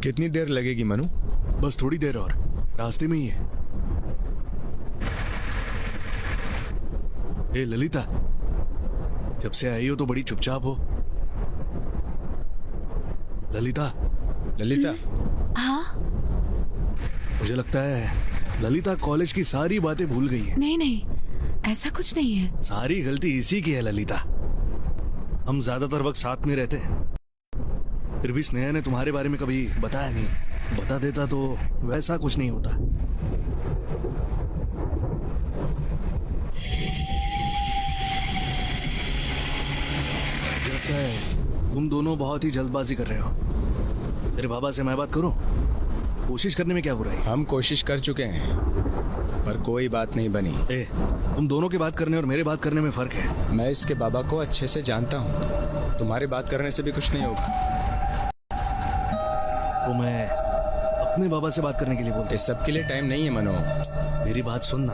कितनी देर लगेगी मनु? बस थोड़ी देर और, रास्ते में ही है। ए ललिता, जब से आई हो तो बड़ी चुपचाप हो। ललिता। ललिता। हाँ? मुझे लगता है ललिता कॉलेज की सारी बातें भूल गई है। नहीं नहीं, ऐसा कुछ नहीं है। सारी गलती इसी की है ललिता। हम ज्यादातर वक्त साथ में रहते हैं, फिर भी स्नेहा ने तुम्हारे बारे में कभी बताया नहीं। बता देता तो वैसा कुछ नहीं होता। मुझे लगता है तुम दोनों बहुत ही जल्दबाजी कर रहे हो। तेरे बाबा से मैं बात करूं? कोशिश करने में क्या बुराई? हम कोशिश कर चुके हैं पर कोई बात नहीं बनी। तुम दोनों के बात करने और मेरे बात करने में फर्क है। मैं इसके बाबा को अच्छे से जानता हूँ, तुम्हारे बात करने से भी कुछ नहीं होगा। तो मैं अपने बाबा से बात करने के लिए बोलता। इस सब के लिए टाइम नहीं है मनो। मेरी बात सुनना,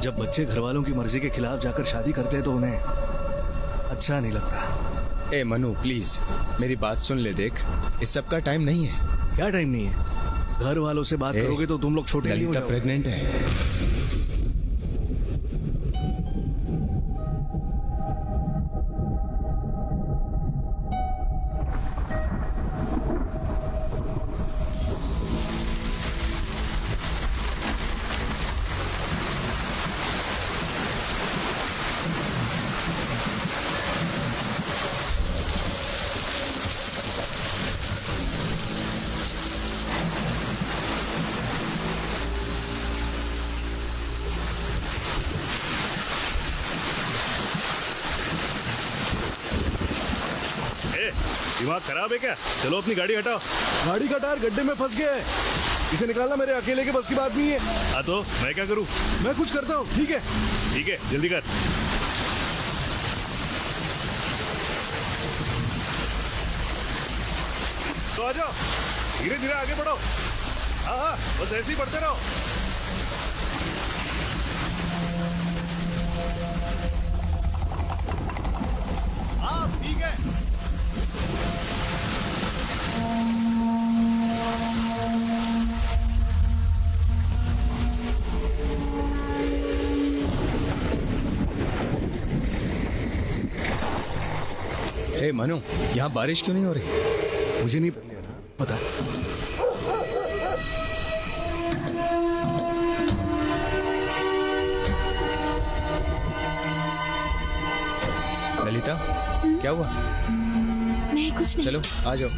जब बच्चे घर वालों की मर्जी के खिलाफ जाकर शादी करते हैं तो उन्हें अच्छा नहीं लगता। ए मनु प्लीज मेरी बात सुन ले। देख, इस सब का टाइम नहीं है। क्या टाइम नहीं है? घर वालों से बात करोगे तो तुम लोग छोटे नहीं हो ललिता जाओगे। प्रेग्नेंट है। दिमाग खराब है क्या? चलो अपनी गाड़ी हटाओ। गाड़ी का टायर गड्ढे में फंस गया है, इसे निकालना मेरे अकेले के बस की बात नहीं है। हाँ तो मैं क्या करूँ? मैं कुछ करता हूँ। ठीक है ठीक है, जल्दी कर। तो आ जाओ, धीरे धीरे आगे बढ़ो। हाँ हाँ, बस ऐसे ही बढ़ते रहो। हाँ ठीक है। ए मनु, यहाँ बारिश क्यों नहीं हो रही? मुझे नहीं पता। ललिता, क्या हुआ? नहीं कुछ नहीं। चलो आ जाओ।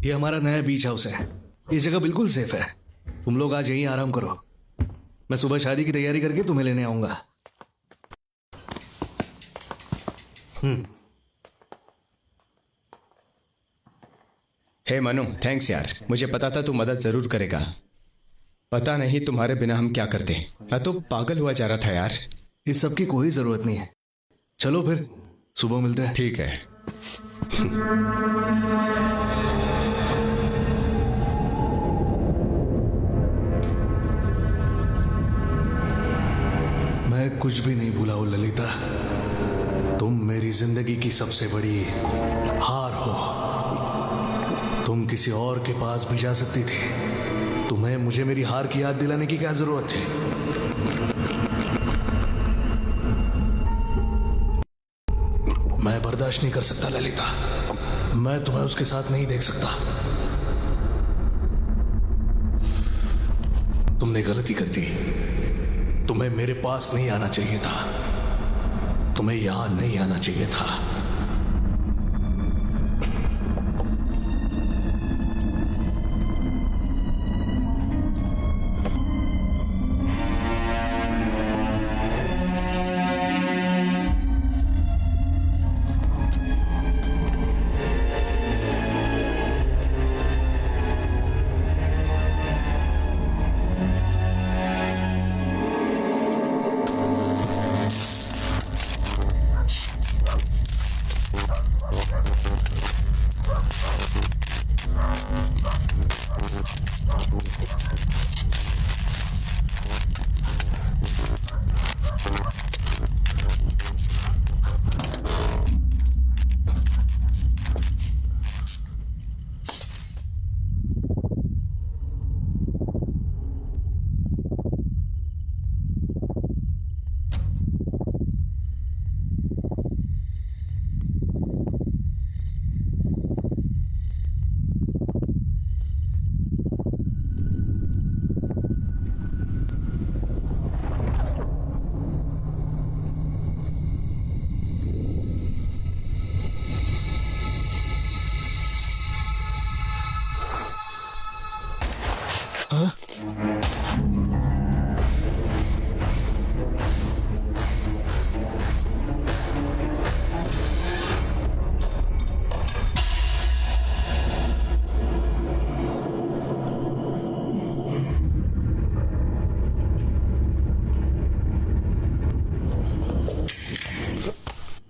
ये हमारा नया बीच हाउस है। ये जगह बिल्कुल सेफ है। तुम लोग आज यहीं आराम करो, मैं सुबह शादी की तैयारी करके तुम्हें लेने आऊंगा। हे मनु, थैंक्स यार। मुझे पता था तू मदद जरूर करेगा। पता नहीं तुम्हारे बिना हम क्या करते। मैं तो पागल हुआ जा रहा था यार। इस सब की कोई जरूरत नहीं है। चलो फिर सुबह मिलते हैं। ठीक है। मैं कुछ भी नहीं भूला हूं ललिता। तुम मेरी जिंदगी की सबसे बड़ी हार हो। तुम किसी और के पास भी जा सकती थी। तुम्हें मुझे मेरी हार की याद दिलाने की क्या जरूरत थी? मैं बर्दाश्त नहीं कर सकता ललिता। मैं तुम्हें उसके साथ नहीं देख सकता। तुमने गलती कर दी। तुम्हें मेरे पास नहीं आना चाहिए था। तुम्हें यहां नहीं आना चाहिए था।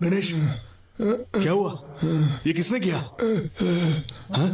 गणेश, क्या हुआ? ये किसने किया? हाँ?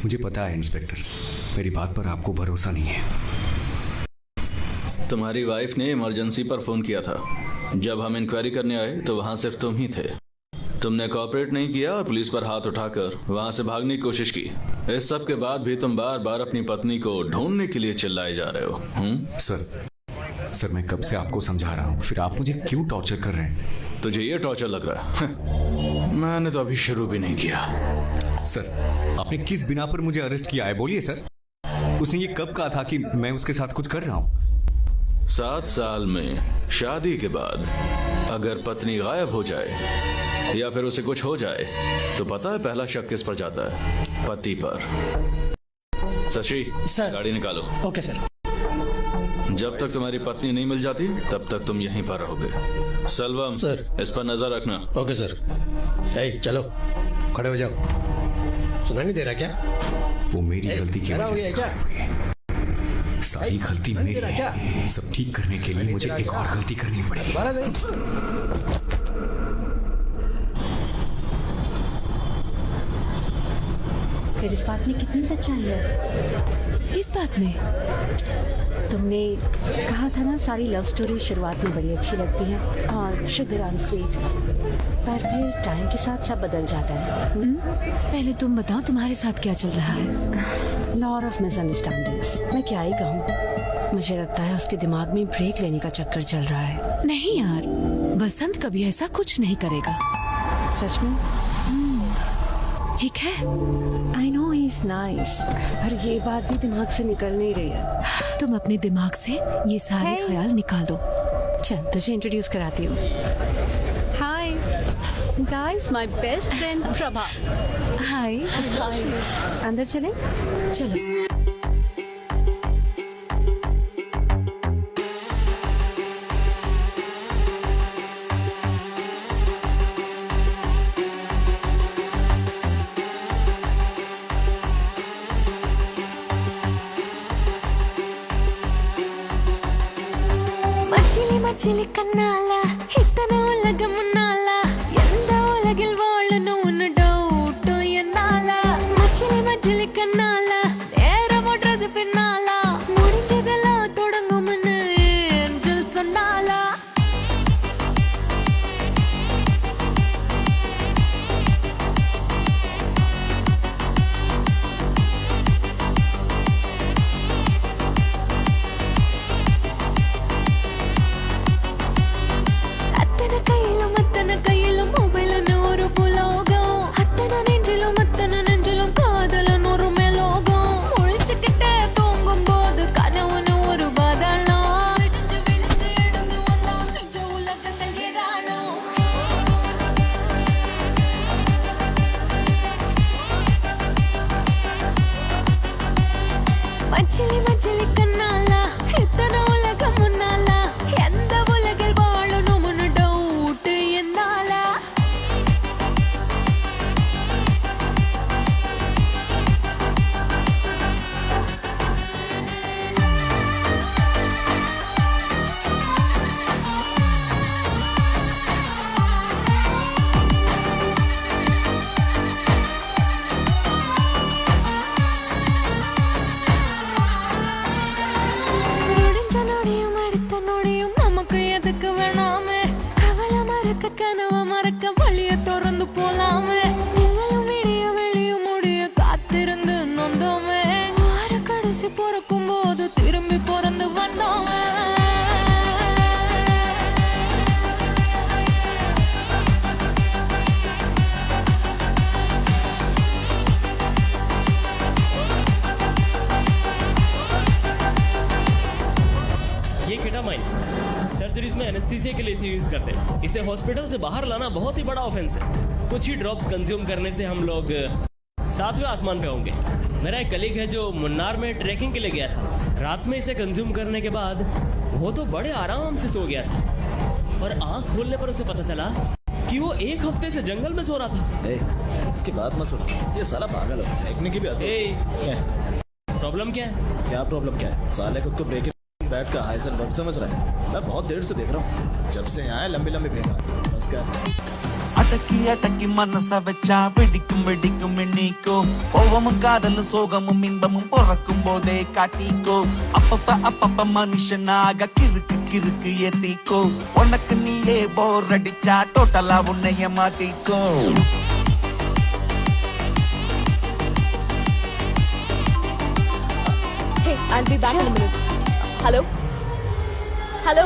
मुझे पता है इंस्पेक्टर, मेरी बात पर आपको भरोसा नहीं है। तुम्हारी वाइफ ने इमरजेंसी पर फोन किया था। जब हम इंक्वायरी करने आए तो वहां सिर्फ तुम ही थे। तुमने कोऑपरेट नहीं किया और पुलिस पर हाथ उठाकर वहां से भागने की कोशिश की। इस सब के बाद भी तुम बार बार अपनी पत्नी को ढूंढने के लिए चिल्लाए जा रहे हो। सर मैं कब से आपको समझा रहा हूँ, फिर आप मुझे क्यों टॉर्चर कर रहे हैं? तुझे ये टॉर्चर लग रहा है? मैंने तो अभी शुरू भी नहीं किया। सर, आपने किस बिना पर मुझे अरेस्ट किया है, बोलिए सर। उसने ये कब कहा था कि मैं उसके साथ कुछ कर रहा हूँ? 7 साल में शादी के बाद अगर पत्नी गायब हो जाए या फिर उसे कुछ हो जाए तो पता है पहला शक किस पर जाता है? पति पर। शशि, सर। गाड़ी निकालो। Okay sir. जब तक तुम्हारी पत्नी नहीं मिल जाती तब तक तुम यहीं पर रहोगे। सलवम सर। इस पर नजर रखना। Okay sir. चलो खड़े हो जाओ। सुना नहीं दे रहा क्या? वो मेरी गलती की वजह से क्या? सारी गलती मेरी है। सब ठीक करने के लिए मुझे एक और गलती करनी पड़ेगी। दोबारा नहीं। फिर इस बात में कितनी सच्चाई है? इस बात में तुमने कहा था ना सारी लव स्टोरी शुरुआत में बड़ी अच्छी लगती है और शुगर ऑन स्वीट, पर फिर टाइम के साथ सब बदल जाता है। पहले तुम बताओ तुम्हारे साथ क्या चल रहा है? Lot of misunderstandings. मैं क्या ही कहूँ, मुझे लगता है उसके दिमाग में ब्रेक लेने का चक्कर चल रहा है। नहीं यार, वसंत कभी ऐसा कुछ नहीं करेगा। सच में? ठीक है, I know he is nice, पर ये बात भी दिमाग से निकल नहीं रही है। तुम अपने दिमाग से ये सारे Hey. ख्याल निकाल दो। चल तुझे इंट्रोड्यूस कराती हूँ। Hi guys, my best friend Prabha. Hi. अंदर चलें? चलो। மச்சிலி கண்ணால இத்தனை உலகம் முன்னால எந்த உலகில் வாழணும் உன்னு டவுட்டும் என்னால மச்சிலி கண்ணால நேரம் ஓடுறது பின்னால முடிஞ்சதெல்லாம் தொடங்கும்னு ஏஞ்சல் சொன்னாலா அத்தனை கையிலும் மொபைல்னு ஒரு புலோகம் அத்தனை நெஞ்சிலும் காதலன் ஒரு மேலோகம் ஒழிச்சுக்கிட்டே தூங்கும் போது கனவுன்னு ஒரு பதலம் விழிச்சு எழுந்து வந்தா நிஜ உலகத்தில் ஏராளம் மச்சிலி கண்ணால இத்தனை உலகம் முன்னால எந்த உலகில் வாழணும்னு டவுட் என்னால முடிஞ்ச நொடியும் அடுத்த நொடியும் நமக்கு எதுக்கு வேணாமே கவலை மறக்க கனவு மறக்க வழிய திறந்து போலாமே நீங்களும் விடிய வெளியும் முடிய காத்திருந்து நொந்தோமே வார கடைசி பிறக்கும் போது திரும்பி பிறந்து வந்தோமே ये केटामाइन सर्जरीज में एनेस्थीसिया के लिए इसे यूज करते हैं। इसे हॉस्पिटल से बाहर लाना बहुत ही बड़ा ऑफेंस है। कुछ ही ड्रॉप्स कंज्यूम करने से हम लोग 7वें आसमान पे होंगे। मेरा एक कलीग है जो मुन्नार में ट्रैकिंग के लिए गया था। रात में इसे कंज्यूम करने के बाद वो तो बड़े आराम से सो गया था और आंख खोलने पर उसे पता चला कि वो 1 हफ्ते से जंगल में सो रहा था। इसकी बात मत सुनो, ये साला पागल है, देखने की भी आती है। प्रॉब्लम क्या है? क्या प्रॉब्लम क्या है? साले खुद को ब्रेक बैट का हाइसेनबर्ग समझ रहा है। मैं बहुत देर से देख रहा हूँ, जब से यहाँ लंबी फेंक रहा है। बस कर அடக்கி அடக்கி மனச வச்சா வெடிக்கும் வெடிக்கும் எண்ணிக்கோ கோவமும் காதலும் சோகமும் இன்பமும் பிறக்கும் போதே காட்டிக்கோ அப்பப்ப மனுஷனாக கிறுக்கு கிறுக்கு ஏத்திக்கோ உனக்கு நீயே போர் அடிச்சா டோட்டலா உன்னைய மாத்திக்கோ Hey, I'll be back in a minute. Hello? Hello?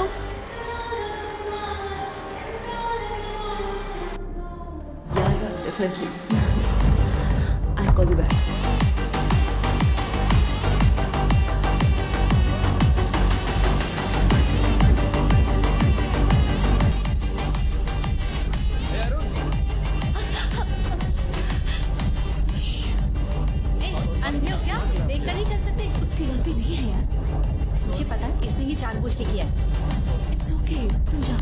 Yeah, definitely. I'll call you back. अंधे हो क्या? देखकर नहीं चल सकते? उसकी गलती नहीं है यार। मुझे पता है, इसने ये जानबूझ के किया है। इट्स ओके, तुम जाओ।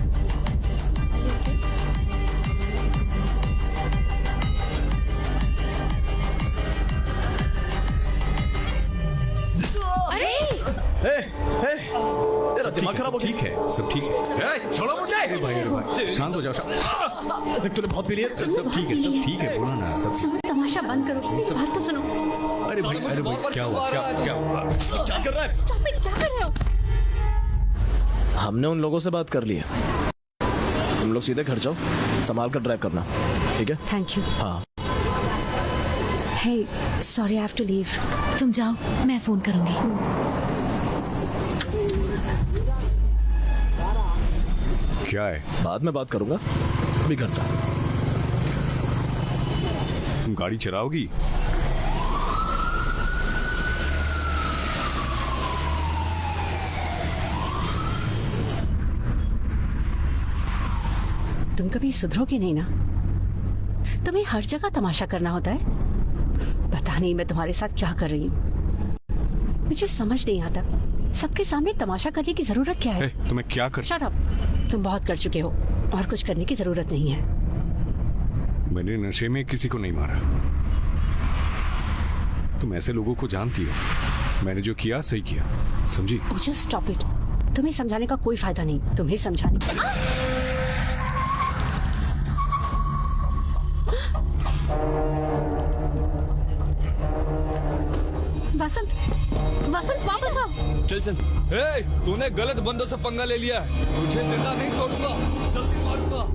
तेरा दिमाग खराब हो गया। ठीक है, सब ठीक है। छोड़ो मुझे। भाई शांत हो जाओ। तूने बहुत पी लिया। सब ठीक है, बोलो ना सब। सुनो, तमाशा बंद करो, मेरी बात तो सुनो। अरे भाई क्या हुआ? क्या हुआ? क्या कर रहा है? Stop it, क्या कर रहे हो? हमने उन लोगों से बात कर ली है। तुम लोग सीधे घर जाओ, संभाल कर ड्राइव करना, ठीक है? Thank you. हाँ। Hey, sorry, I have to leave. तुम जाओ, मैं फोन करूंगी। क्या है? बाद में बात करूंगा, अभी घर जा। तुम गाड़ी चलाओगी? तुम कभी सुधरोगे नहीं ना? तुम्हें हर जगह तमाशा करना होता है। पता नहीं मैं तुम्हारे साथ क्या कर रही हूँ। मुझे समझ नहीं आता, सबके सामने तमाशा करने की जरूरत क्या है? तुम्हें क्या कर? Shut up. तुम बहुत कर चुके हो और कुछ करने की जरूरत नहीं है। मैंने नशे में किसी को नहीं मारा। तुम ऐसे लोगों को जानती हो। मैंने जो किया सही किया, समझी? Just stop it. तुम्हें समझाने का कोई फायदा नहीं, तुम्हें समझाने वसंत, वसंत वापस आओ। चल चल। ए, तूने गलत बंदों से पंगा ले लिया है, तुझे जिंदा नहीं छोड़ूंगा, जल्दी मारूंगा।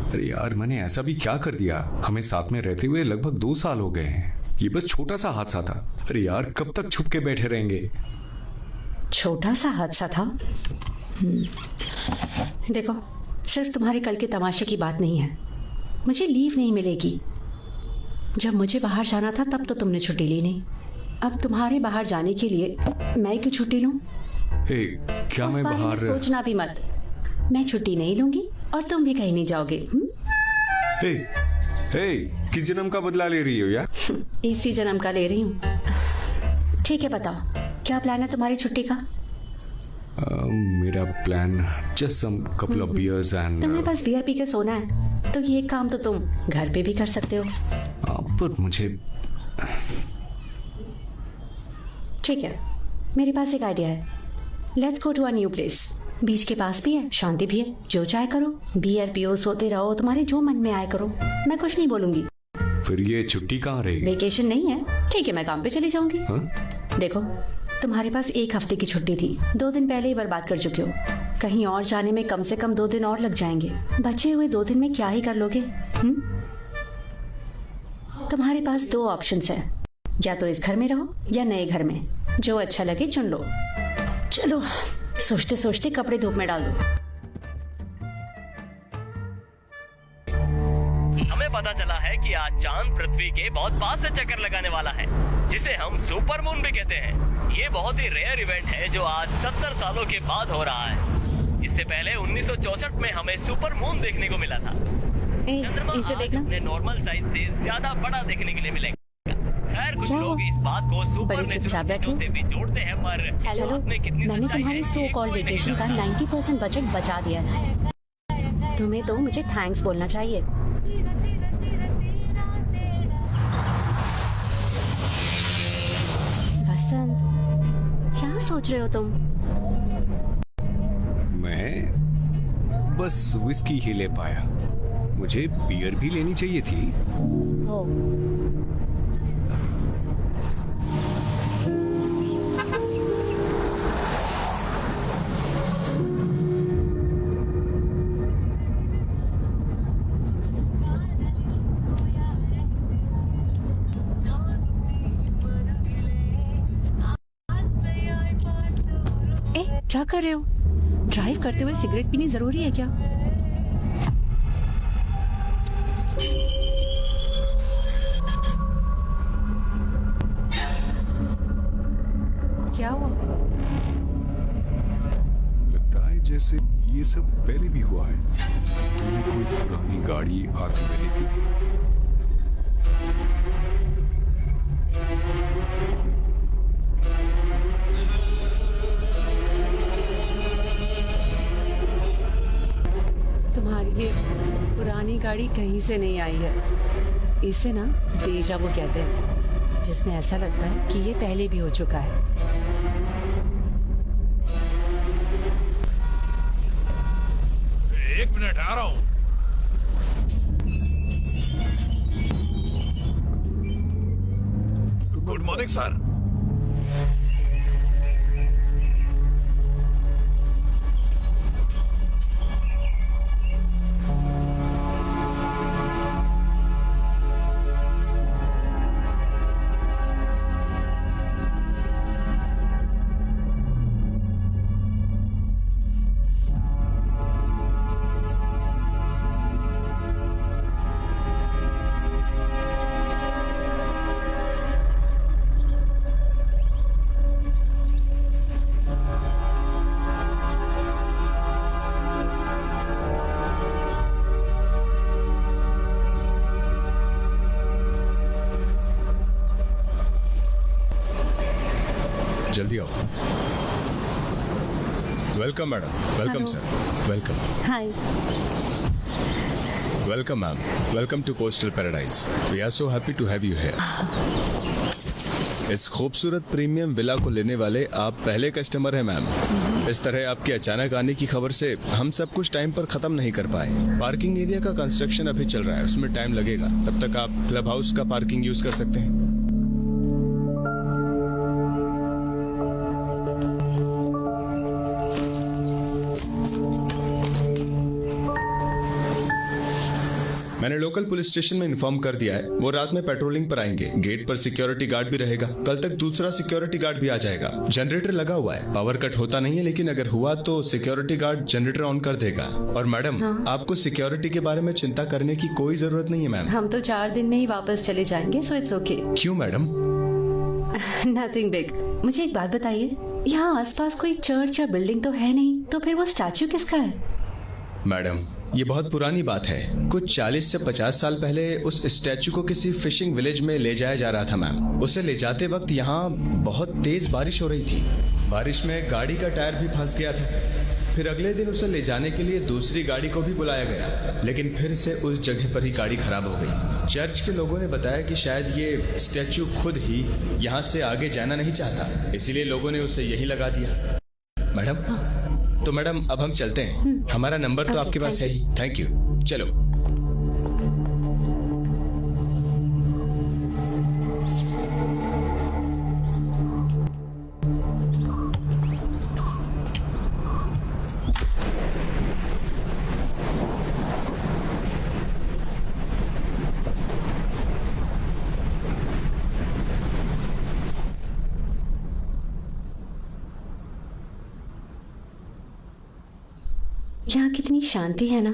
अरे यार, मैंने ऐसा भी क्या कर दिया? हमें साथ में रहते हुए लगभग 2 साल हो गए हैं। ये बस छोटा सा हादसा था। अरे यार, कब तक छुप के बैठे रहेंगे? छोटा सा हादसा था। देखो, सिर्फ तुम्हारे कल के तमाशे की बात नहीं है। मुझे लीव नहीं मिलेगी। जब मुझे बाहर जाना था तब तो तुमने छुट्टी ली नहीं। अब तुम्हारे बाहर जाने के लिए मैं क्यों छुट्टी लूं? क्या मैं बाहर? सोचना भी मत। मैं छुट्टी नहीं लूंगी और तुम भी कहीं नहीं जाओगे। किस जन्म का बदला ले रही हो यार? इसी जन्म का ले रही हूँ। ठीक है, बताओ क्या प्लान है तुम्हारी छुट्टी का? मेरा plan just some couple of beers and तुम्हें बस बियर पी के सोना है तो ये काम तो तुम घर पे भी कर सकते हो। पर मुझे ठीक है, मेरे पास एक आइडिया है। Let's go to a new place. Beach के पास भी है, शांति भी है। जो चाहे करो, बियर पियो, सोते रहो, तुम्हारे जो मन में आए करो। मैं कुछ नहीं बोलूंगी। फिर ये छुट्टी कहाँ रहेगी? वेकेशन नहीं है। ठीक है, मैं काम पे चली जाऊंगी। देखो, तुम्हारे पास 1 हफ्ते की छुट्टी थी, 2 दिन पहले ही बर्बाद कर चुके हो। कहीं और जाने में कम से कम 2 दिन और लग जाएंगे। बचे हुए 2 दिन में क्या ही कर लोगे? तुम्हारे पास 2 ऑप्शंस हैं, या तो इस घर में रहो या नए घर में। जो अच्छा लगे चुन लो। चलो, सोचते सोचते कपड़े धूप में डाल दो। हमें पता चला है कि आज चांद पृथ्वी के बहुत पास से चक्कर लगाने वाला है, जिसे हम सुपर मून भी कहते हैं। ये बहुत ही रेयर इवेंट है जो आज 70 सालों के बाद हो रहा है। इससे पहले 1964 में हमें सुपर मून देखने को मिला था। चंद्रमा इसे आज देखना। अपने नॉर्मल साइज से ज्यादा बड़ा देखने के लिए मिलेगा। खैर, कुछ लोग इस बात को सुपर नेचुरल से भी जोड़ते हैं, पर हेलो, कितनी मैंने सच्चाई तुम्हारी है, सो ये कॉल्ड कोई नहीं वेकेशन का जानता। 90% बजट बचा दिया है। तुम्हें तो मुझे थैंक्स बोलना चाहिए। वसंत, क्या सोच रहे हो तुम? मैं बस विस्की ही ले पाया। मुझे बियर भी लेनी चाहिए थी। हो, क्या कर रहे हो? ड्राइव करते हुए सिगरेट पीनी जरूरी है क्या? क्या हुआ? लगता है जैसे ये सब पहले भी हुआ है। तुमने कोई पुरानी गाड़ी आते हुए देखी थी? तुम्हारी ये पुरानी गाड़ी कहीं से नहीं आई है। इसे ना डेजा वू कहते हैं, जिसमें ऐसा लगता है कि ये पहले भी हो चुका है। एक मिनट, आ रहा हूं। Good morning sir. जल्दी आओ। Welcome madam. Welcome sir. Welcome. Hi. Welcome ma'am, welcome to coastal paradise. We are so happy to have you here. इस खूबसूरत प्रीमियम विला को लेने वाले आप पहले कस्टमर हैं मैम। इस तरह आपके अचानक आने की खबर से हम सब कुछ टाइम पर खत्म नहीं कर पाए। पार्किंग एरिया का कंस्ट्रक्शन अभी चल रहा है, उसमें टाइम लगेगा। तब तक आप क्लब हाउस का पार्किंग यूज कर सकते हैं। मैंने लोकल पुलिस स्टेशन में इन्फॉर्म कर दिया है, वो रात में पेट्रोलिंग पर आएंगे। गेट पर सिक्योरिटी गार्ड भी रहेगा। कल तक दूसरा सिक्योरिटी गार्ड भी आ जाएगा। जनरेटर लगा हुआ है, पावर कट होता नहीं है, लेकिन अगर हुआ तो सिक्योरिटी गार्ड जनरेटर ऑन कर देगा। और मैडम, आपको सिक्योरिटी के बारे में चिंता करने की कोई जरूरत नहीं है मैम। हम तो 4 दिन में ही वापस चले जाएंगे, सो इट्स ओके। क्यों मैडम? Nothing big. मुझे एक बात बताइए, यहाँ आसपास कोई चर्च या बिल्डिंग तो है नहीं, तो फिर वो स्टैच्यू किसका है? मैडम, ये बहुत पुरानी बात है। कुछ 40 से 50 साल पहले उस स्टैचू को किसी फिशिंग विलेज में ले जाया जा रहा था मैम। उसे ले जाते वक्त यहाँ बहुत तेज बारिश हो रही थी। बारिश में गाड़ी का टायर भी फंस गया था। फिर अगले दिन उसे ले जाने के लिए दूसरी गाड़ी को भी बुलाया गया, लेकिन फिर से उस जगह पर ही गाड़ी खराब हो गई। चर्च के लोगों ने बताया कि शायद ये स्टैचू खुद ही यहाँ से आगे जाना नहीं चाहता, इसीलिए लोगों ने उसे यही लगा दिया। मैडम, तो मैडम अब हम चलते हैं। हमारा नंबर तो आपके पास है ही। Thank you. चलो। यहाँ कितनी शांति है ना।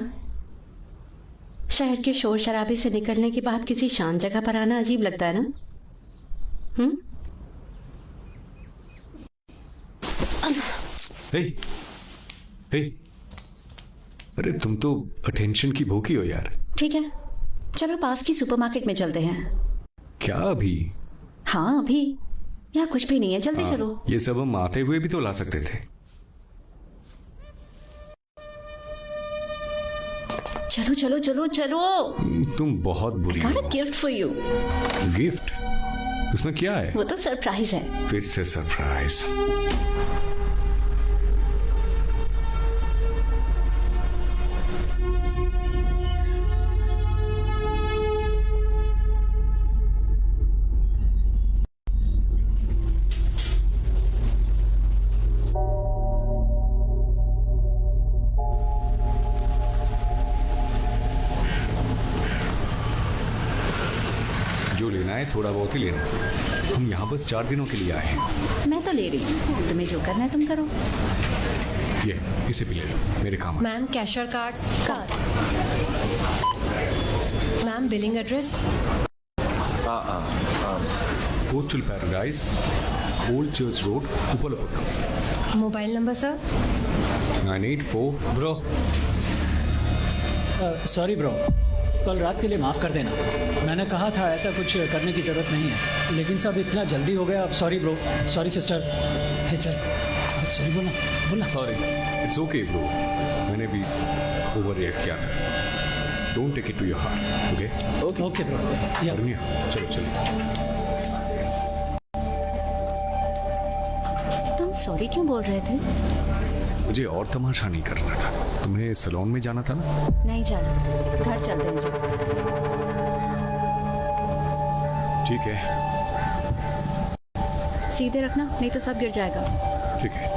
शहर के शोर शराबे से निकलने के बाद किसी शांत जगह पर आना अजीब लगता है ना। हे, हे, अरे तुम तो अटेंशन की भूखी हो यार। ठीक है, चलो पास की सुपरमार्केट में चलते हैं। क्या अभी? हाँ अभी। यहाँ कुछ भी नहीं है, जल्दी चलो। ये सब हम आते हुए भी तो ला सकते थे। चलो चलो चलो चलो। तुम बहुत बुरी हो। Gift for you. गिफ्ट? उसमें क्या है? वो तो सरप्राइज है। फिर से सरप्राइज। जो लेना है थोड़ा बहुत ही लेना। हम यहाँ बस 4 दिनों के लिए आए हैं। मैं तो ले रही हूँ, तुम्हें जो करना है तुम करो। ये इसे भी ले लो, मेरे काम है। Ma'am cashier card. Ma'am billing address. Coastal paradise, old church road, Upalapakkam. Mobile number sir? 984। Bro, sorry bro, कल रात के लिए माफ़ कर देना। मैंने कहा था ऐसा कुछ करने की ज़रूरत नहीं है, लेकिन सब इतना जल्दी हो गया। अब सॉरी ब्रो, सॉरी सिस्टर। हे चल, सॉरी बोलना बोलना। सॉरी। इट्स ओके ब्रो, मैंने भी ओवर रिएक्ट किया था। Don't take it to your heart. Okay okay bro. चलो चलो। तुम सॉरी क्यों बोल रहे थे? मुझे और तमाशा नहीं करना था। तुम्हें सैलून में जाना था ना? नहीं जाना, घर चलते हैं। ठीक है, सीधे रखना, नहीं तो सब गिर जाएगा। ठीक है।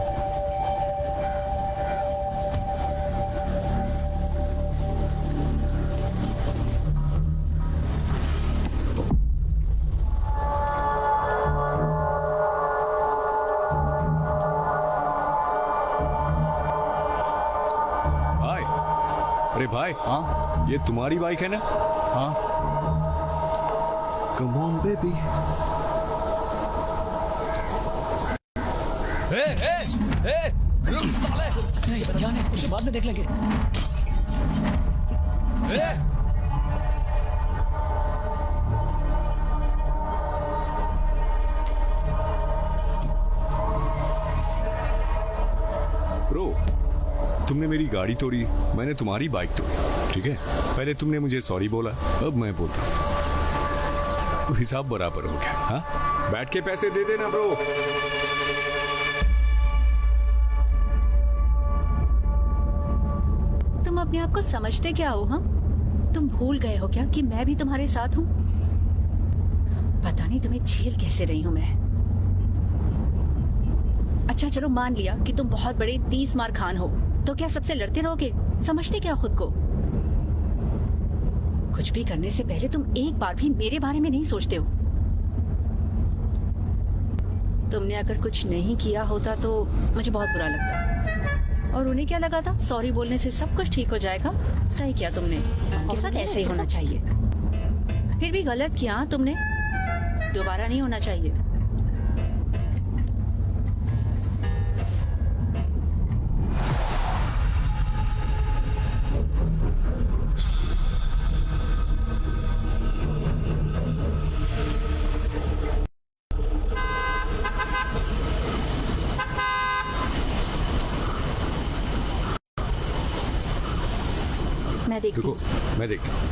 अरे भाई, हाँ ये तुम्हारी बाइक है ना? हाँ। Come on baby. रुक साले। नहीं, क्या नहीं, उसे बाद में देख लेंगे। ब्रो, तुमने मेरी गाड़ी तोड़ी, मैंने तुम्हारी बाइक तोड़ी। ठीक है, पहले तुमने मुझे सॉरी बोला, अब मैं बोलता हूँ, तो हिसाब बराबर हो गया। हाँ, बैठ के पैसे दे देना ब्रो। तुम अपने आप को समझते क्या हो? हाँ, तुम भूल गए हो क्या कि मैं भी तुम्हारे साथ हूँ? पता नहीं तुम्हें झेल कैसे रही हूँ मैं। अच्छा चलो, मान लिया कि तुम बहुत बड़े 30 मार खान हो, तो क्या सबसे लड़ते रहोगे? समझते क्या खुद को? कुछ भी करने से पहले तुम एक बार भी मेरे बारे में नहीं सोचते हो। तुमने अगर कुछ नहीं किया होता तो मुझे बहुत बुरा लगता, और उन्हें क्या लगा था सॉरी बोलने से सब कुछ ठीक हो जाएगा। सही किया तुमने, उनके साथ ऐसे ही होना चाहिए। फिर भी गलत किया तुमने, दोबारा नहीं होना चाहिए। मैं देखती हूँ। मैं देखता हूँ।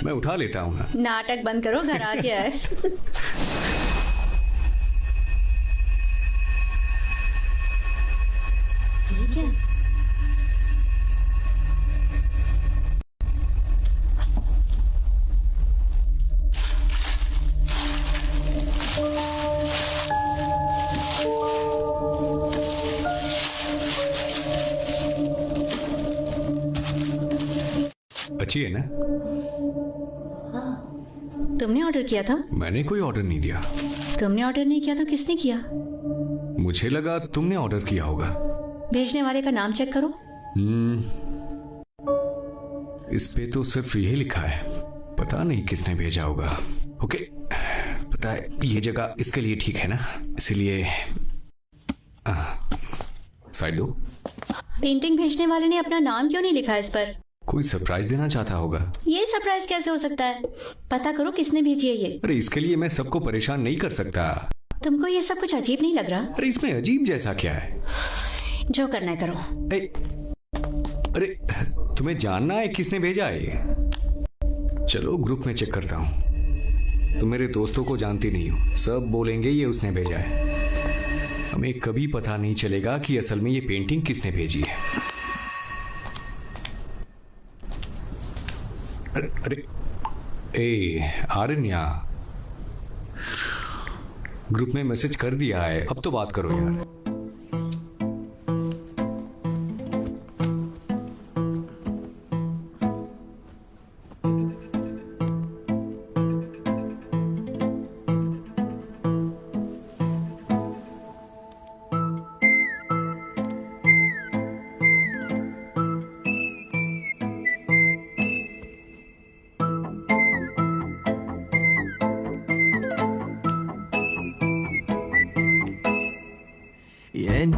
मैं उठा लेता हूँ ना। नाटक बंद करो, घर आ गया है। ठीक है। अच्छी है ना? तुमने ऑर्डर किया था? मैंने कोई ऑर्डर नहीं दिया। तुमने ऑर्डर नहीं किया तो किसने किया? मुझे लगा तुमने ऑर्डर किया होगा। भेजने वाले का नाम चेक करो। इस पे तो सिर्फ यही लिखा है, पता नहीं किसने भेजा होगा। ओके, पता है ये जगह इसके लिए ठीक है ना, इसीलिए साइड दो। पेंटिंग भेजने वाले ने अपना नाम क्यों नहीं लिखा इस पर? कोई सरप्राइज देना चाहता होगा। ये सरप्राइज कैसे हो सकता है? पता करो किसने भेजी है ये। अरे इसके लिए मैं सबको परेशान नहीं कर सकता। तुमको ये सब कुछ अजीब नहीं लग रहा? अरे इसमें अजीब जैसा क्या है? जो करना है करो। अरे तुम्हें जानना है किसने भेजा है ये? चलो ग्रुप में चेक करता हूँ। तुम मेरे दोस्तों को जानती नहीं हो, सब बोलेंगे ये उसने भेजा है। हमें कभी पता नहीं चलेगा कि असल में ये पेंटिंग किसने भेजी है। अरे ए आरन्या, ग्रुप में मैसेज कर दिया है, अब तो बात करो यार।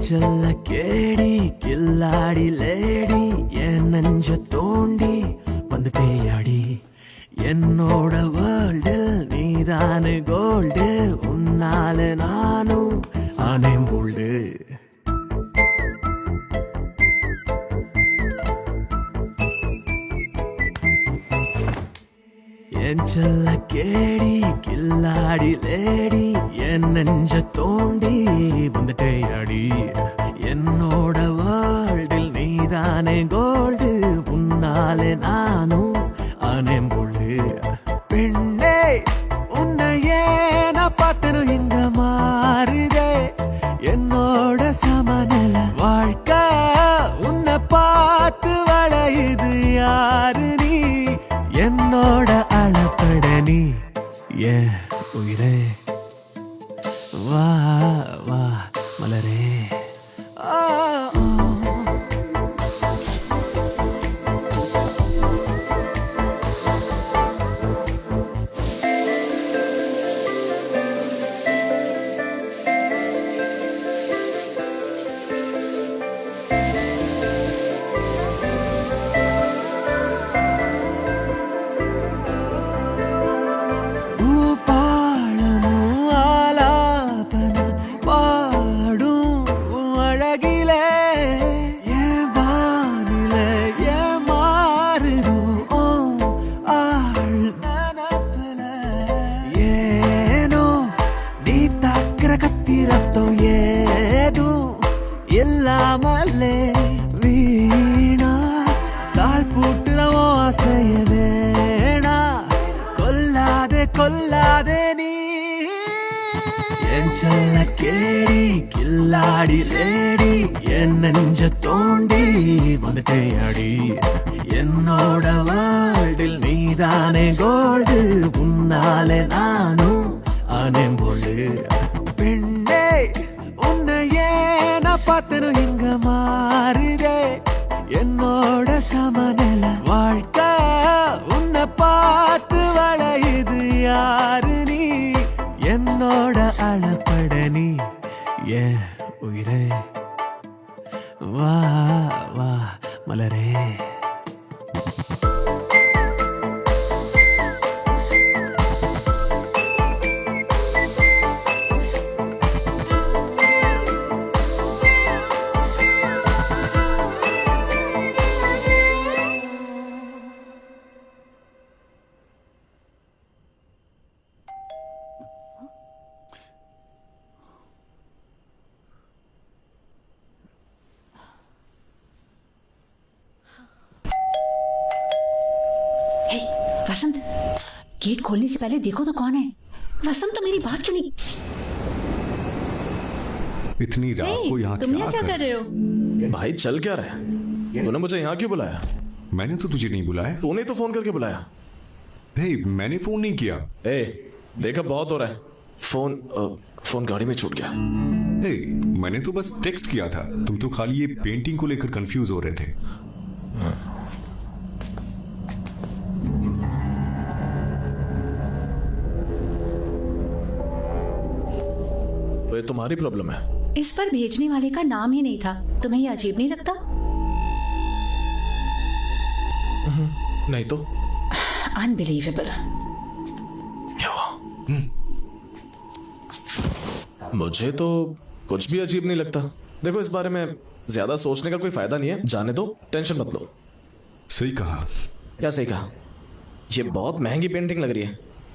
செல்ல கேடி கில்லாடி லேடி என் நெஞ்ச தோண்டி வந்துட்டேயாடி என்னோட வேர்ல்டில் நீதானு கோல்டு உன்னால நானும் ஆனேன் போல்டு என் செல்ல கேடி கில்லாடி லேடி என் நெஞ்ச தோண்டி வந்துட்டேயாடி என்னோட வேர்ல்டில் நீதானே கோல்டு உன்னாலே நானும் ஆனேன் போல்டு பெண்ணே உன்னையே நான் பார்த்தனும் இங்க மாறுதே என்னோட சமநில வாழ்க்கை உன்னை பார்த்து வளையுது யாரு நீ என்னோட அளப்பட நீ ஏன் உயிரே ಆಸೆಯವೇಣ ಕೊಲ್ಲಾದೆ ನೀ ಎಂಚಲ್ಲ ಕೇಳಿ ಕಿಲ್ಲಾಡಿ ಲೇಡಿ എന്നഞ്ച തോണ്ടി വന്നിട്ടേ അടി എന്നോட വേൾഡിൽ നീതാനെ ഗോൾഡ് ഉന്നാലെ നാനും ആനേമ്പോള് പെണ്ണേ ഉന്നയെ நான் பார்த்தனும் இங்க மாறுதே என்னோட சமநில வாழ்க்கை உன்னை பார்த்து வளையுது யாரு நீ என்னோட அளப்பட நீ ஏன் உயிரே வா வா மலரே वसंत, गेट खोलने से पहले देखो तो कौन है। वसंत, तो मेरी बात सुनी। इतनी रात को यहाँ तुम यहाँ क्या कर रहे हो? भाई चल क्या रहा है? तूने मुझे यहाँ क्यों बुलाया? मैंने तो तुझे नहीं बुलाया। तूने तो फोन करके बुलाया। मैंने फोन नहीं किया। देखा बहुत हो रहा है। फोन गाड़ी में छूट गया। मैंने तो बस टेक्स्ट किया था। तुम तो खाली ये पेंटिंग को लेकर कंफ्यूज हो रहे थे। तो ये तुम्हारी प्रॉब्लम है। इस पर भेजने वाले का नाम ही नहीं था। तुम्हें ये अजीब नहीं लगता? नहीं तो। अनबिलीवेबल। क्या हुआ? मुझे तो कुछ भी अजीब नहीं लगता। देखो, इस बारे में ज्यादा सोचने का कोई फायदा नहीं है। जाने दो, टेंशन मत लो। सही कहा। क्या सही कहा? ये बहुत महंगी पेंटिंग लग रही है।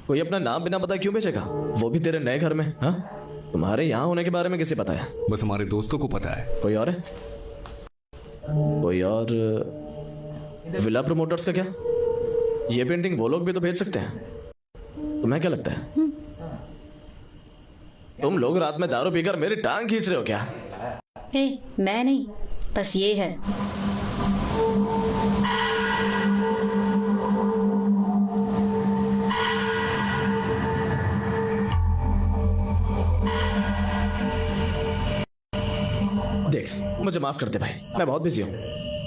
कोई अपना नाम बिना बताए क्यों बेचेगा? वो भी तेरे नए घर में। हाँ, तुम्हारे यहाँ होने के बारे में किसे पता है? बस हमारे दोस्तों को पता है। कोई और है? कोई और? विला प्रमोटर्स का क्या? ये पेंटिंग वो लोग भी तो भेज सकते हैं। तुम्हें क्या लगता है? तुम लोग रात में दारू पीकर मेरी टांग खींच रहे हो क्या? मैं नहीं, बस ये है। देख, मुझे माफ कर दे भाई, मैं बहुत बिजी हूँ।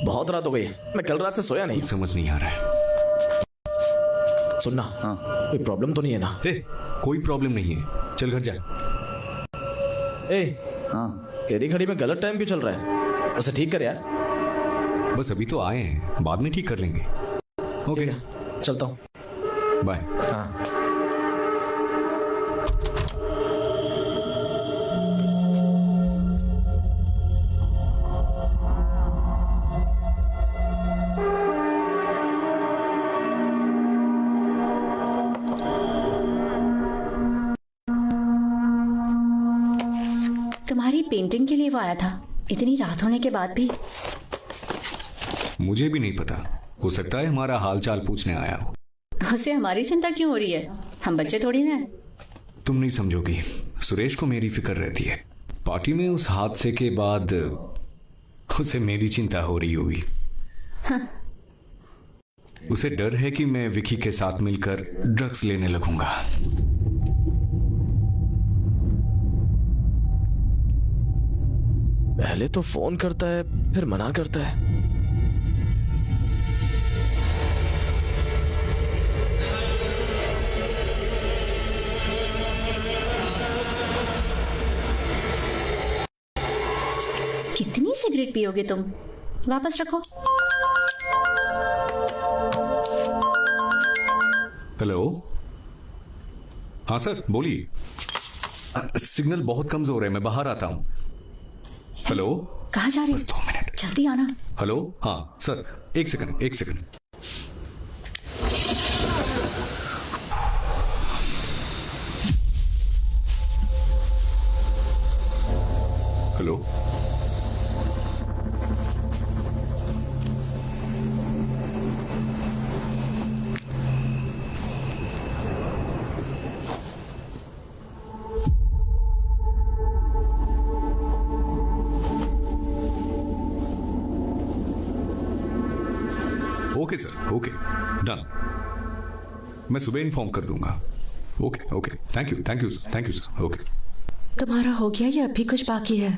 बहुत रात हो गई है, मैं कल रात से सोया नहीं। समझ नहीं आ रहा है। सुनना, कोई प्रॉब्लम तो नहीं है ना? कोई प्रॉब्लम नहीं है, चल घर जा। तेरी घड़ी में गलत टाइम क्यों चल रहा है? उसे ठीक कर यार। बस अभी तो आए हैं, बाद में ठीक कर लेंगे। ओके, चलता हूँ। बाय। तुम्हारी पेंटिंग के लिए वो आया था, इतनी रात होने के बाद भी। मुझे भी नहीं पता, हो सकता है हमारा हालचाल पूछने आया हो। उसे हमारी चिंता क्यों हो रही है? हम बच्चे थोड़ी ना हैं। तुम नहीं समझोगी, सुरेश को मेरी फिक्र रहती है। पार्टी में उस हादसे के बाद उसे मेरी चिंता हो रही होगी। उसे डर है कि मैं विकी के साथ मिलकर ड्रग्स लेने लगूंगा। पहले तो फोन करता है, फिर मना करता है। कितनी सिगरेट पियोगे तुम? वापस रखो। हेलो, हाँ सर बोलिए। सिग्नल बहुत कमजोर है, मैं बाहर आता हूं। हेलो, कहाँ जा रहे हो? बस 2 मिनट, जल्दी आना। हेलो, हाँ सर, एक second. Hello, okay sir, okay, done. मैं सुबह इन्फॉर्म कर दूंगा। Okay okay, thank you sir, okay. तुम्हारा हो गया या अभी कुछ बाकी है?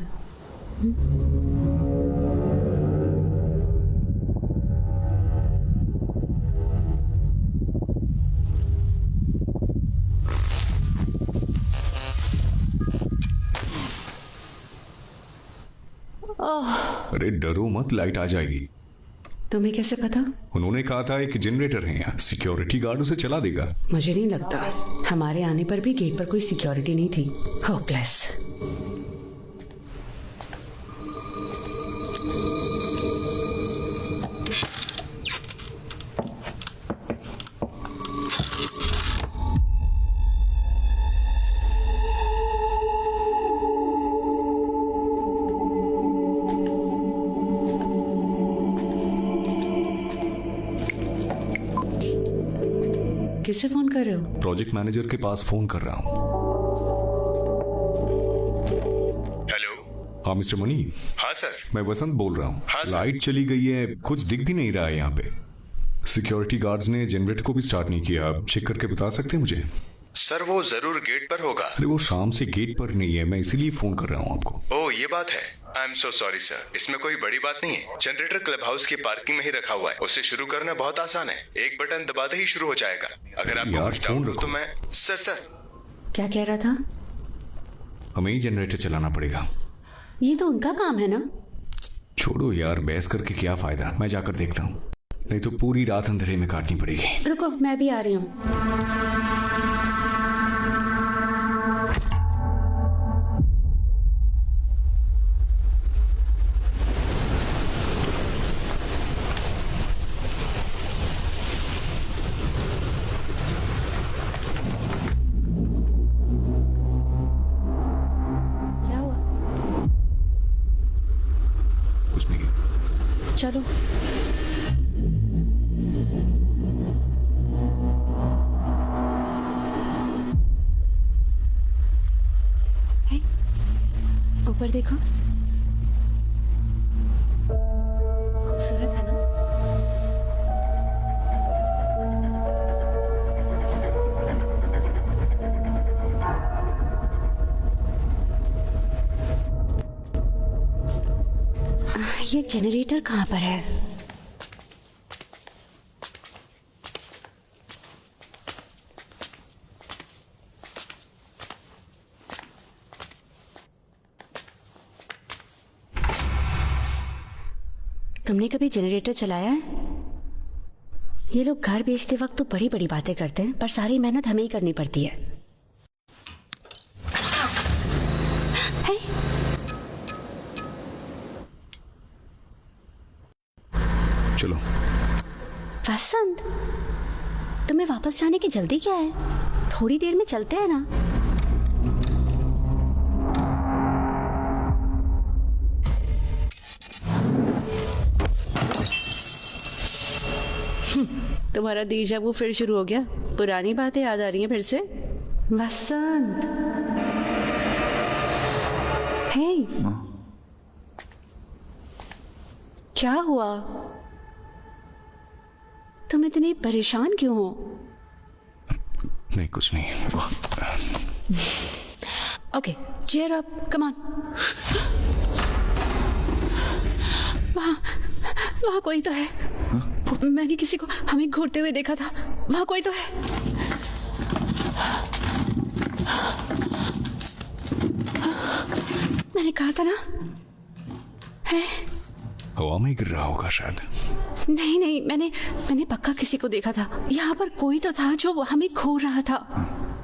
अरे डरो मत, लाइट आ जाएगी। तुम्हें कैसे पता? उन्होंने कहा था एक जनरेटर है यहाँ, सिक्योरिटी गार्ड उसे चला देगा। मुझे नहीं लगता, हमारे आने पर भी गेट पर कोई सिक्योरिटी नहीं थी। होपलेस। किसे फोन कर रहे हो? प्रोजेक्ट मैनेजर के पास फोन कर रहा हूँ। हेलो। हाँ मिस्टर मनी। हाँ सर। मैं वसंत बोल रहा हूँ। हाँ, लाइट चली गई है, कुछ दिख भी नहीं रहा है यहाँ पे। सिक्योरिटी गार्ड्स ने जनरेटर को भी स्टार्ट नहीं किया। आप चेक करके बता सकते हैं मुझे? सर वो जरूर गेट पर होगा। अरे वो शाम से गेट पर नहीं है, मैं इसीलिए फोन कर रहा हूँ आपको। ओह ये बात है। I am so sorry sir, इसमें कोई बड़ी बात नहीं है। जनरेटर क्लब हाउस की पार्किंग में ही रखा हुआ है, उसे शुरू करना बहुत आसान है। एक बटन दबाते ही शुरू हो जाएगा। अगर आपको कुछ डाउट हो तो मैं सर क्या कह रहा था? हमें ही जनरेटर चलाना पड़ेगा। ये तो उनका काम है ना। छोड़ो यार, बहस करके क्या फायदा, मैं जाकर देखता हूँ, नहीं तो पूरी रात अंधेरे में काटनी पड़ेगी। रुको, मैं भी आ रही हूँ। चलो। ऊपर देखो, खूबसूरत है ना? ये जनरेटर कहाँ पर है? तुमने कभी जनरेटर चलाया है? ये लोग घर बेचते वक्त तो बड़ी बड़ी बातें करते हैं, पर सारी मेहनत हमें ही करनी पड़ती है। चलो। वसंत, तुम्हें वापस जाने की जल्दी क्या है? थोड़ी देर में चलते हैं ना। तुम्हारा दीजा वो फिर शुरू हो गया। पुरानी बातें याद आ रही हैं फिर से। वसंत, हे, क्या हुआ? तुम इतने परेशान क्यों हो? नहीं, कुछ नहीं। Okay, cheer up, come on. वहाँ कोई तो है। मैंने किसी को हमें घूरते हुए देखा था। वहाँ कोई तो है। मैंने कहा था ना, है? हवा में गिर रहा होगा शायद। नहीं, मैंने पक्का किसी को देखा था। यहाँ पर कोई तो था जो हमें घूर रहा था।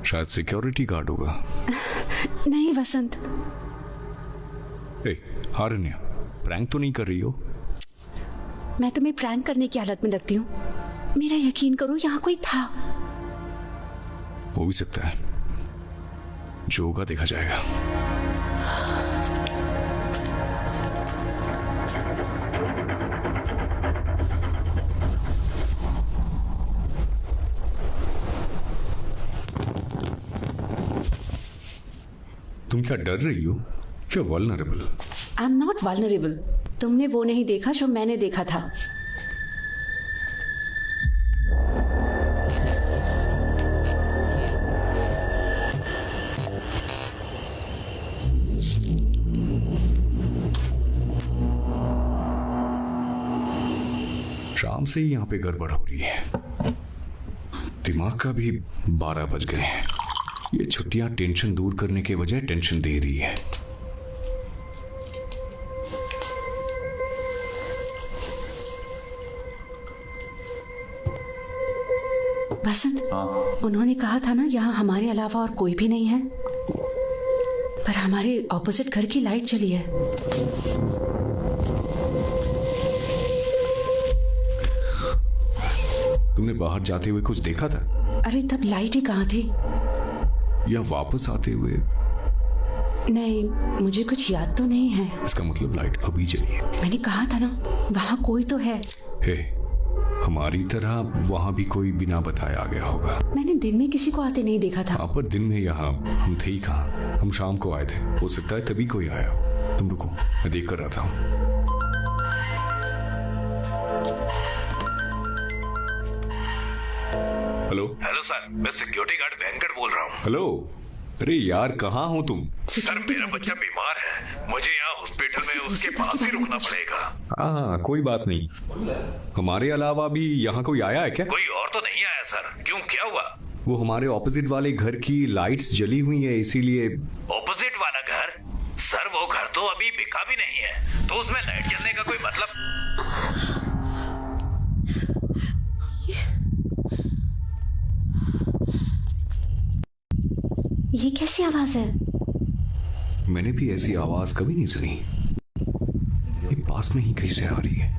शायद सिक्योरिटी गार्ड होगा। नहीं वसंत। हारण्या, प्रैंक तो नहीं कर रही हो? मैं तुम्हें प्रैंक करने की हालत में लगती हूँ। मेरा यकीन करो, यहाँ कोई था। हो भी सकता है, जो होगा देखा जाएगा। तुम क्या डर रही हो? क्या vulnerable? I am not vulnerable. तुमने वो नहीं देखा जो मैंने देखा था। से ही यहाँ पे गड़बड़ हो रही है। दिमाग का भी 12 बज गए हैं। ये छुट्टियां टेंशन दूर करने के बजाय टेंशन दे रही है। बसंत, उन्होंने कहा था ना यहाँ हमारे अलावा और कोई भी नहीं है, पर हमारे ऑपोजिट घर की लाइट जली है। तुमने बाहर जाते हुए कुछ देखा था? अरे तब लाइट ही कहाँ थी? या वापस आते हुए? नहीं, मुझे कुछ याद तो नहीं है। इसका मतलब लाइट अभी जली है। मैंने कहा था ना वहाँ कोई तो है। हे, हमारी तरह वहाँ भी कोई बिना बताए आ गया होगा। मैंने दिन में किसी को आते नहीं देखा था। हाँ, पर दिन में यहाँ हम थे ही कहाँ? हम शाम को आए थे। हो सकता है तभी कोई आया। तुम रुको, मैं देख कर रहा था। हेलो हेलो सर, मैं सिक्योरिटी गार्ड वेंकट बोल रहा हूँ। हेलो, अरे यार कहाँ हो तुम? सर मेरा बच्चा बीमार है, मुझे यहाँ हॉस्पिटल में उसके पास ही रुकना पड़ेगा। हाँ, कोई बात नहीं। हमारे अलावा भी यहाँ कोई आया है क्या? कोई और तो नहीं आया सर। क्यों, क्या हुआ? वो हमारे ऑपोजिट वाले घर की लाइट्स जली हुई है, इसीलिए। ऑपोजिट वाला घर? सर वो घर तो अभी बिका भी नहीं है, तो उसमें लाइट जलने का कोई मतलब? ये कैसी आवाज है? मैंने भी ऐसी आवाज कभी नहीं सुनी। ये पास में ही कहीं से आ रही है।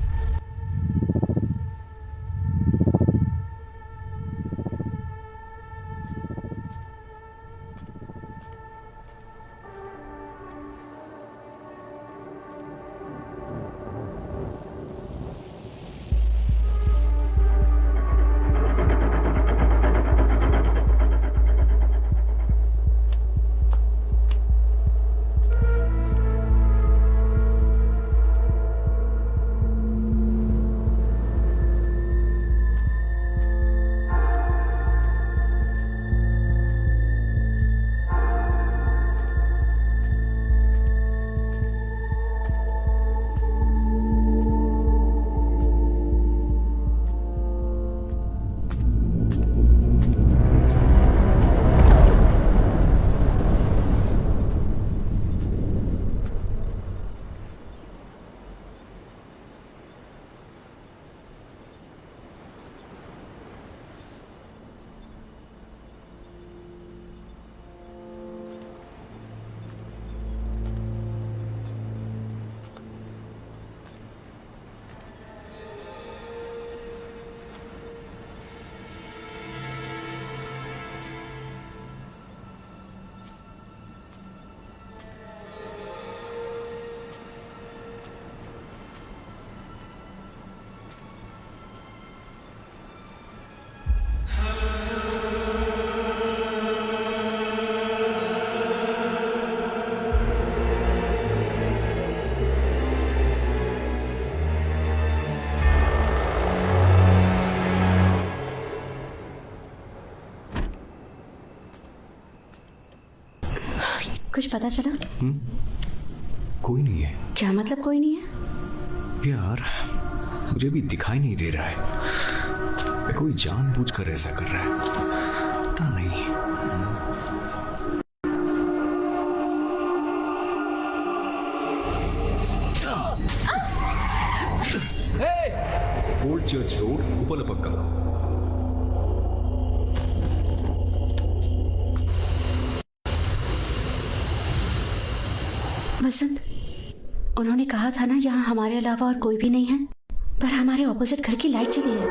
कुछ पता चला? कोई नहीं है। क्या मतलब कोई नहीं है? यार मुझे भी दिखाई नहीं दे रहा है। कोई जानबूझकर ऐसा कर रहा है, पता नहीं। Old church road, Upalapakka. Vasant, उन्होंने कहा था ना यहाँ हमारे अलावा और कोई भी नहीं है, पर हमारे ऑपोजिट घर की लाइट जली है।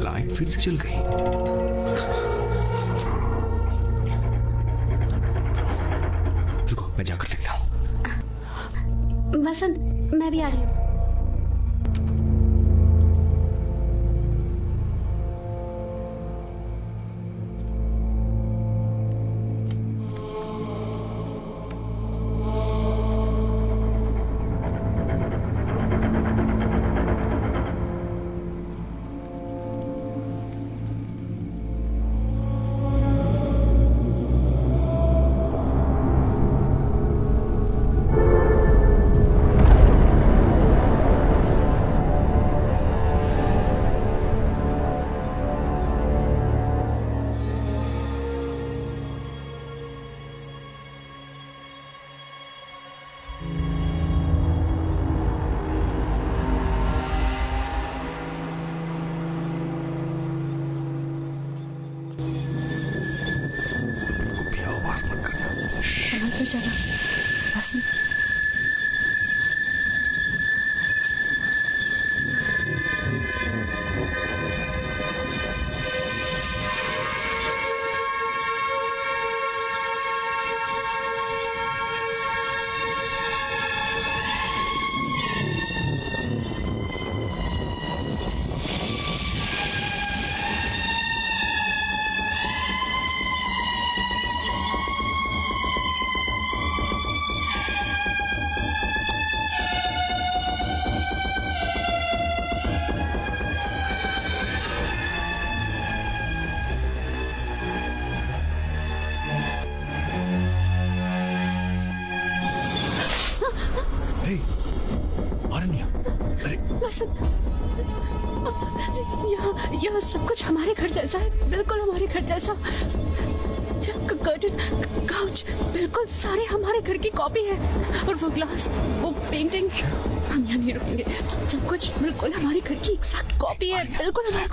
लाइट फिर से जल गई। रुको, मैं जाकर देखता हूँ। वसंत, मैं भी आ रही हूँ। जाना वसंत। यहाँ सब कुछ हमारे घर जैसा है, बिल्कुल हमारे घर जैसा। कर्टन, काउच, बिल्कुल सारे हमारे घर की कॉपी है। और वो ग्लास, वो पेंटिंग, हम यहाँ नहीं रुकेंगे। सब कुछ बिल्कुल हमारे घर की एग्जैक्ट कॉपी है, बिल्कुल हमारे।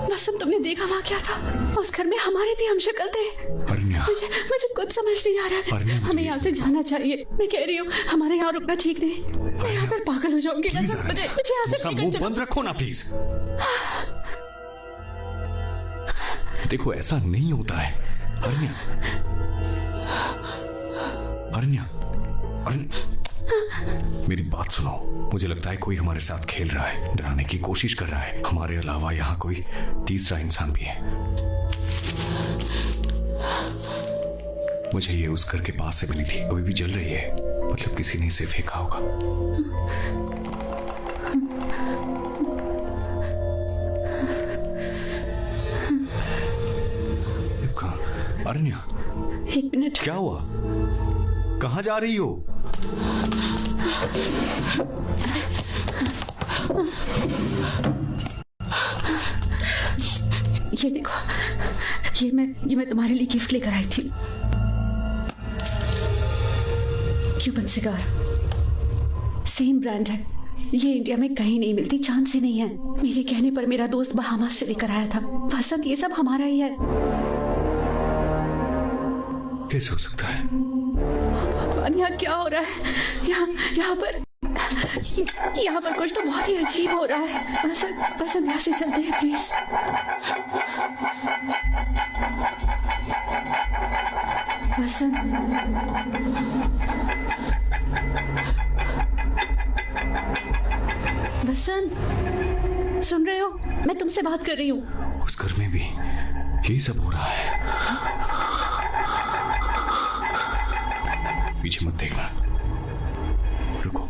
वसंत, तुमने देखा वहाँ क्या था? उस घर में हमारे भी हम शक्ल थे। मुझे कुछ समझ नहीं आ रहा है। हमें यहाँ से जाना चाहिए। मैं कह रही हूँ हमारे यहाँ रुकना ठीक नहीं। मैं यहाँ पर पागल हो जाऊंगी। मुझे यहाँ से मुंह बंद रखो ना प्लीज। देखो ऐसा नहीं होता है। अरण्या, मेरी बात सुनो। मुझे लगता है कोई हमारे साथ खेल रहा है, डराने की कोशिश कर रहा है। हमारे अलावा यहाँ कोई तीसरा इंसान भी है। मुझे ये उस घर के पास से मिली थी, अभी भी जल रही है। मतलब किसी ने इसे फेंका होगा। अरण्या, एक मिनट। क्या हुआ? कहाँ जा रही हो? ये देखो, ये मैं तुम्हारे लिए गिफ्ट लेकर आई थी। क्यूबन सिगार, सेम ब्रांड है। ये इंडिया में कहीं नहीं मिलती, चांद से नहीं है। मेरे कहने पर मेरा दोस्त बहामास से लेकर आया था। वसंत, ये सब हमारा ही है। कैसे हो सकता है? भगवान, यहाँ क्या हो रहा है? यहाँ पर कुछ तो बहुत ही अजीब हो रहा है। वसंत, यहाँ से चलते हैं प्लीज। वसंत, वसंत, सुन रहे हो? मैं तुमसे बात कर रही हूँ। उस घर में भी यही सब हो रहा है। पीछे मत देखना, रुको।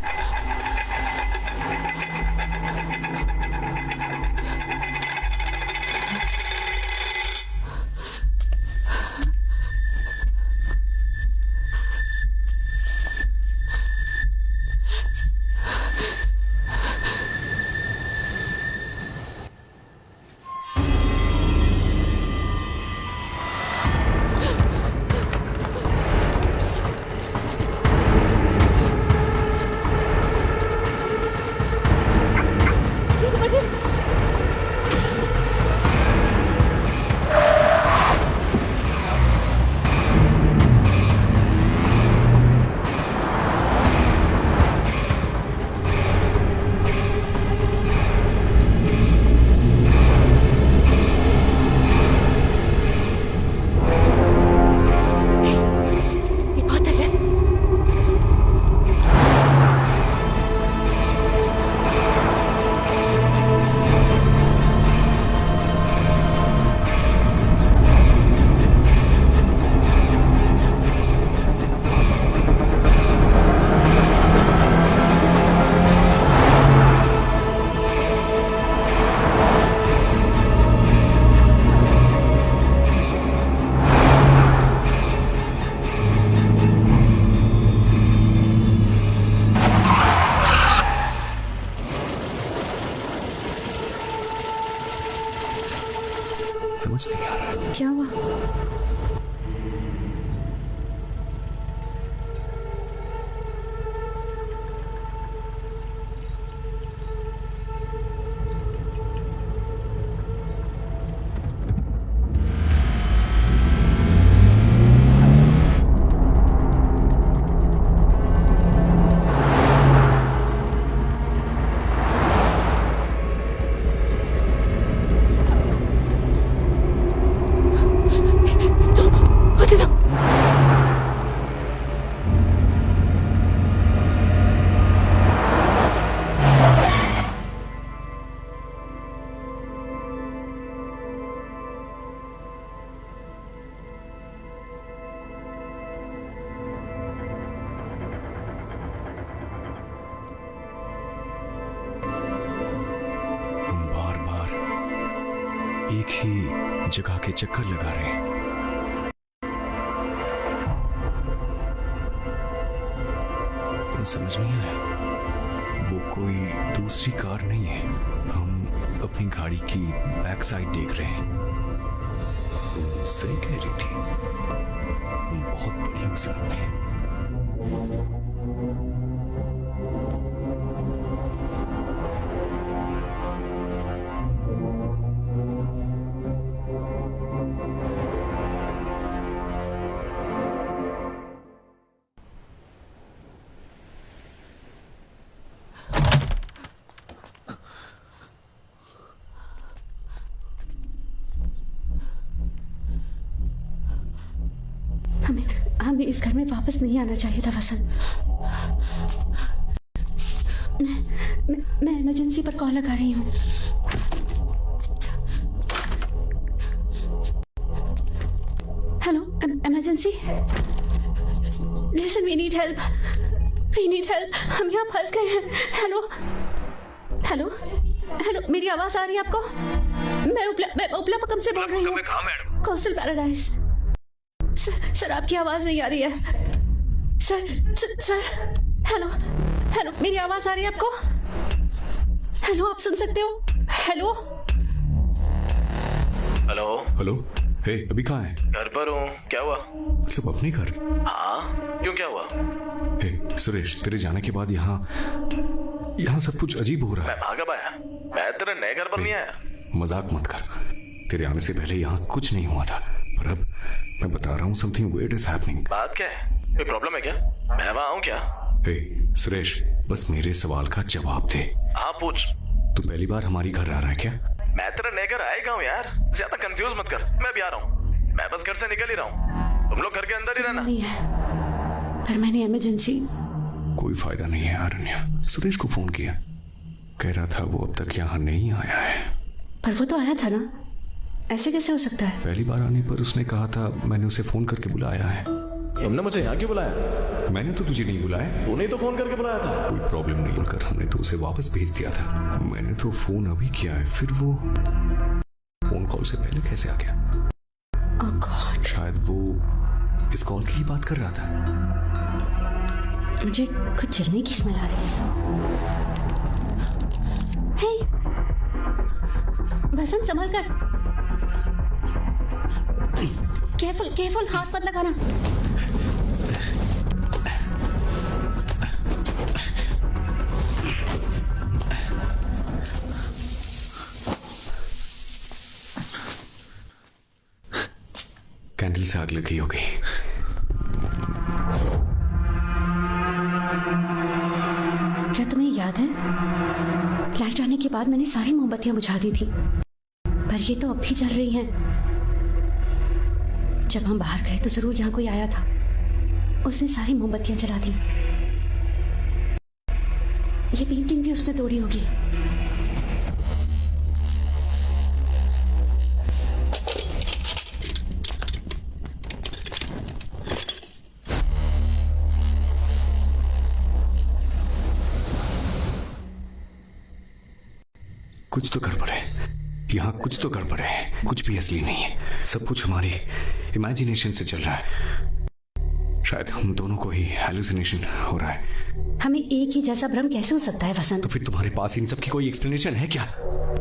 क्या हुआ? एक ही जगह के चक्कर लगा रहे हैं। तुम्हें समझ नहीं आया? वो कोई दूसरी कार नहीं है। हम अपनी गाड़ी की बैक साइड देख रहे हैं। तुम सही कह रही थी, तुम बहुत बड़ी मुसीबत में है। हमें इस घर में वापस नहीं आना चाहिए था वसंत। मैं इमरजेंसी पर कॉल लगा रही हूँ। Hello, emergency. Listen, we need help. हम यहाँ फंस गए हैं। हेलो हेलो हेलो, मेरी आवाज आ रही है आपको? मैं उपलापकम से बोल रही हूँ। Coastal paradise. सर आपकी आवाज नहीं आ रही है। सर हेलो, मेरी आवाज आ रही है आपको? हेलो, आप सुन सकते हो? हेलो। हे, अभी कहाँ है? घर पर हूँ। क्या हुआ? मतलब अपने घर? हाँ, क्यों, क्या हुआ? हे सुरेश, तेरे जाने के बाद यहाँ सब कुछ अजीब हो रहा है। मैं वहां कब आया? मैं तेरे नए घर पर नहीं आया। मजाक मत कर। तेरे आने से पहले यहाँ कुछ नहीं हुआ था, पर अब मैं बता रहा हूँ, समथिंग weird is happening। बात क्या है? कोई प्रॉब्लम है क्या? मैं वहां आऊँ क्या? हे सुरेश, बस मेरे सवाल का जवाब दे। हाँ, पूछ। तू पहली बार हमारी घर आ रहा है क्या? मैं तेरे नए घर आएगा हूँ यार, ज्यादा कंफ्यूज मत कर। मैं भी आ रहा हूँ। मैं बस घर से निकल ही रहा हूँ। तुम लोग घर के अंदर ही रहना। नहीं है, पर मैंने इमरजेंसी। कोई फायदा नहीं है अरण्या। सुरेश को फोन किया, कह रहा था वो अब तक यहाँ नहीं आया है। पर वो तो आया था ना, ऐसे कैसे हो सकता है? पहली बार आने पर उसने कहा था, मैंने उसे फोन करके बुलाया है। तुमने मुझे यहाँ क्यों बुलाया? मैंने तो तुझे नहीं बुलाया। तूने तो फोन करके बुलाया था। कोई प्रॉब्लम नहीं बोलकर हमने तो उसे वापस भेज दिया था। मैंने तो फोन अभी किया है, फिर वो फोन कॉल से पहले कैसे आ गया? Oh God। शायद वो इस कॉल की ही बात कर रहा था। मुझे कुछ जलने की स्मेल आ रही है। हे वसंत, संभल कर। केयरफुल, हाथ मत लगाना। कैंडल से आग लगी होगी। क्या तुम्हें याद है, लाइट आने के बाद मैंने सारी मोमबत्तियां बुझा दी थी, पर ये तो अब भी जल रही हैं। जब हम बाहर गए तो जरूर यहाँ कोई आया था, उसने सारी मोमबत्तियां जला दी। ये पेंटिंग भी उसने तोड़ी होगी। कुछ तो गड़बड़ है यहाँ, कुछ तो गड़बड़ है। कुछ भी असली नहीं है, सब कुछ हमारी इमेजिनेशन से चल रहा है। शायद हम दोनों को ही हैलुसिनेशन हो रहा है। हमें एक ही जैसा भ्रम कैसे हो सकता है वसंत? तो फिर तुम्हारे पास इन सब की कोई एक्सप्लेनेशन है क्या?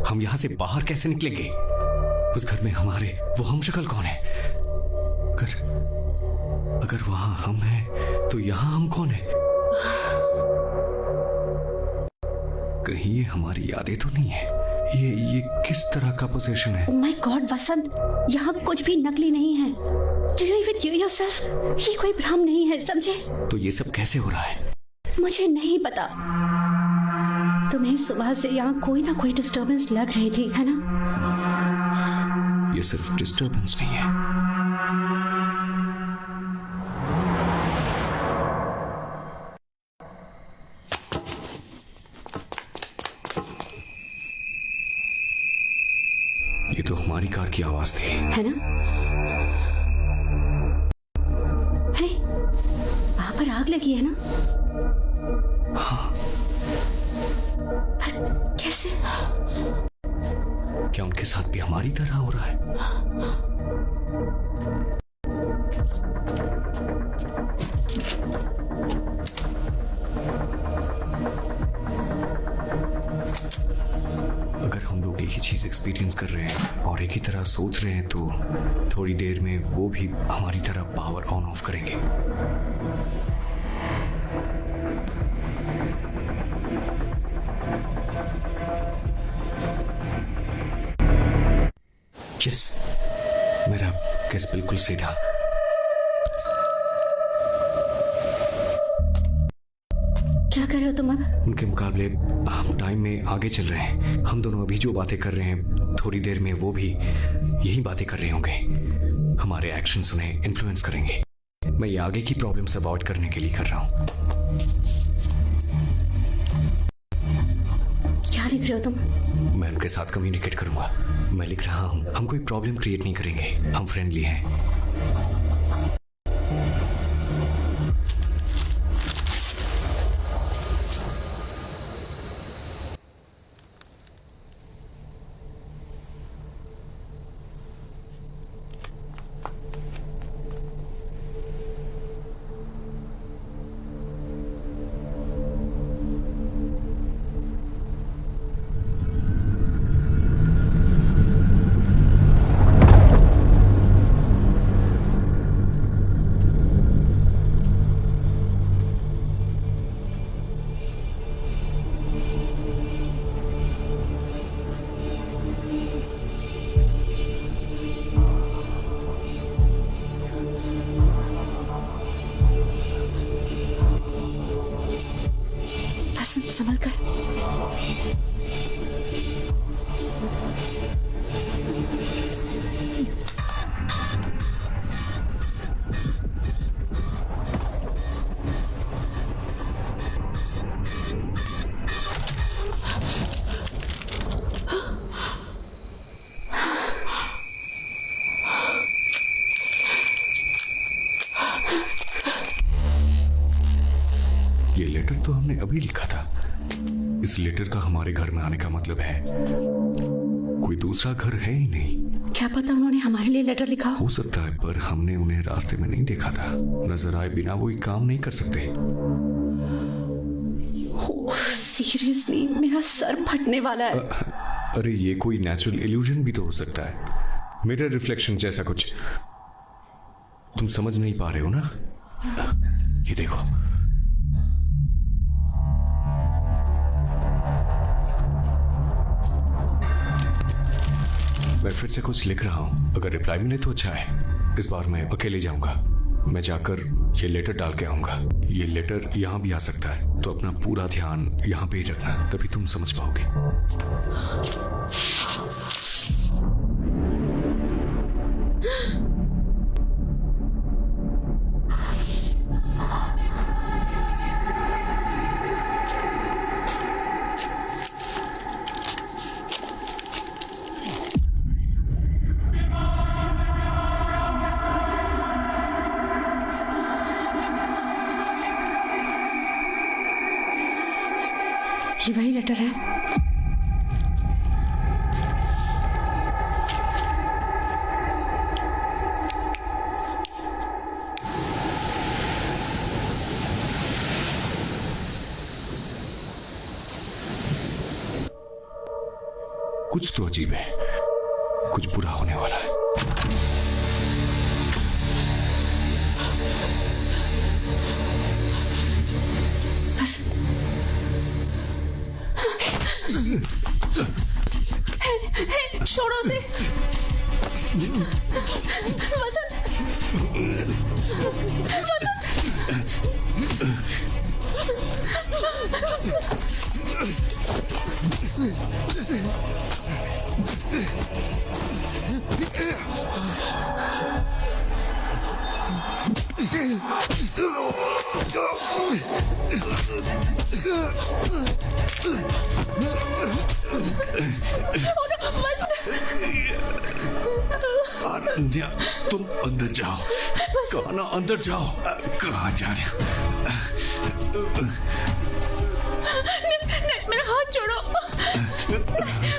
हम यहाँ से बाहर कैसे निकलेंगे? उस घर में हमारे वो हम शक्ल कौन है? अगर वहां हम हैं तो यहां हम कौन है? कहीं ये हमारी यादें तो नहीं है? ये किस तरह का पोजीशन है? ओह माय गॉड वसंत, यहाँ कुछ भी नकली नहीं है। Do you even hear yourself? ये कोई भ्रम नहीं है, समझे? तो ये सब कैसे हो रहा है? मुझे नहीं पता। तुम्हें सुबह से यहाँ कोई ना कोई डिस्टर्बेंस लग रही थी, है ना? ये सिर्फ डिस्टर्बेंस नहीं है। ये तो हमारी कार की आवाज थी, है ना? हे, वहां पर आग लगी है ना? हाँ। पर कैसे? क्या उनके साथ भी हमारी तरह हो रहा है? अगर हम लोग एक ही चीज एक्सपीरियंस कर रहे हैं और एक ही तरह सोच रहे हैं तो थोड़ी देर में वो भी हमारी तरह पावर ऑन ऑफ करेंगे। यस, मेरा केस बिल्कुल सीधा। क्या कर रहे हो तुम अब? उनके मुकाबले हम टाइम में आगे चल रहे हैं। हम दोनों अभी जो बातें कर रहे हैं थोड़ी देर में वो भी यही बातें कर रहे होंगे। हमारे एक्शंस उन्हें इन्फ्लुएंस करेंगे। मैं ये आगे की प्रॉब्लम्स अवॉइड करने के लिए कर रहा हूं। क्या लिख रहे हो तुम? मैं उनके साथ कम्युनिकेट करूंगा। मैं लिख रहा हूं, हम कोई प्रॉब्लम क्रिएट नहीं करेंगे, हम फ्रेंडली हैं। संभल कर। ये लेटर तो हमने अभी लिखा था। इस लेटर का हमारे घर में आने का मतलब है कोई दूसरा घर है ही नहीं। क्या पता उन्होंने हमारे लिए लेटर लिखा हो सकता है, पर हमने उन्हें रास्ते में नहीं देखा था। नजर आए बिना वो काम नहीं कर सकते। सीरियसली मेरा सर फटने वाला है। अरे ये कोई नेचुरल इल्यूजन भी तो हो सकता है, मेरा रिफ्लेक्शन जैसा कुछ। तुम समझ नहीं पा रहे हो ना? ये देखो, मैं फिर से कुछ लिख रहा हूं। अगर रिप्लाई मिले तो अच्छा है। इस बार मैं अकेले जाऊंगा। मैं जाकर ये लेटर डाल के आऊंगा। ये लेटर यहां भी आ सकता है, तो अपना पूरा ध्यान यहां पे ही रखना, तभी तुम समझ पाओगे। ये वही लेटर है। कुछ तो अजीब है। कुछ बुरा होने वाला है। छोड़ो उसे। वसंत, अनन्या, तुम अंदर जाओ। कहाँ ना, अंदर जाओ। कहाँ जा रहे हो? मेरा हाथ छोड़ो,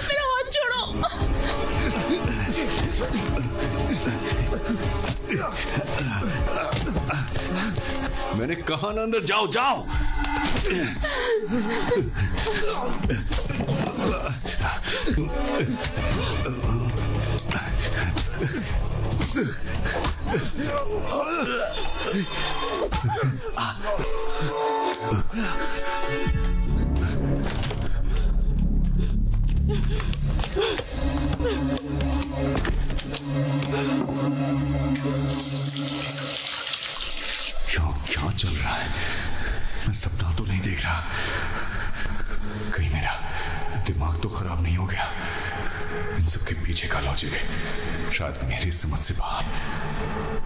मेरा हाथ छोड़ो। मैंने कहा ना अंदर जाओ, जाओ। क्या चल रहा है? मैं सपना तो नहीं देख रहा। कहीं मेरा दिमाग तो खराब नहीं हो गया? इन सब के पीछे का लॉजिक है शायद मेरी समझ से बाहर,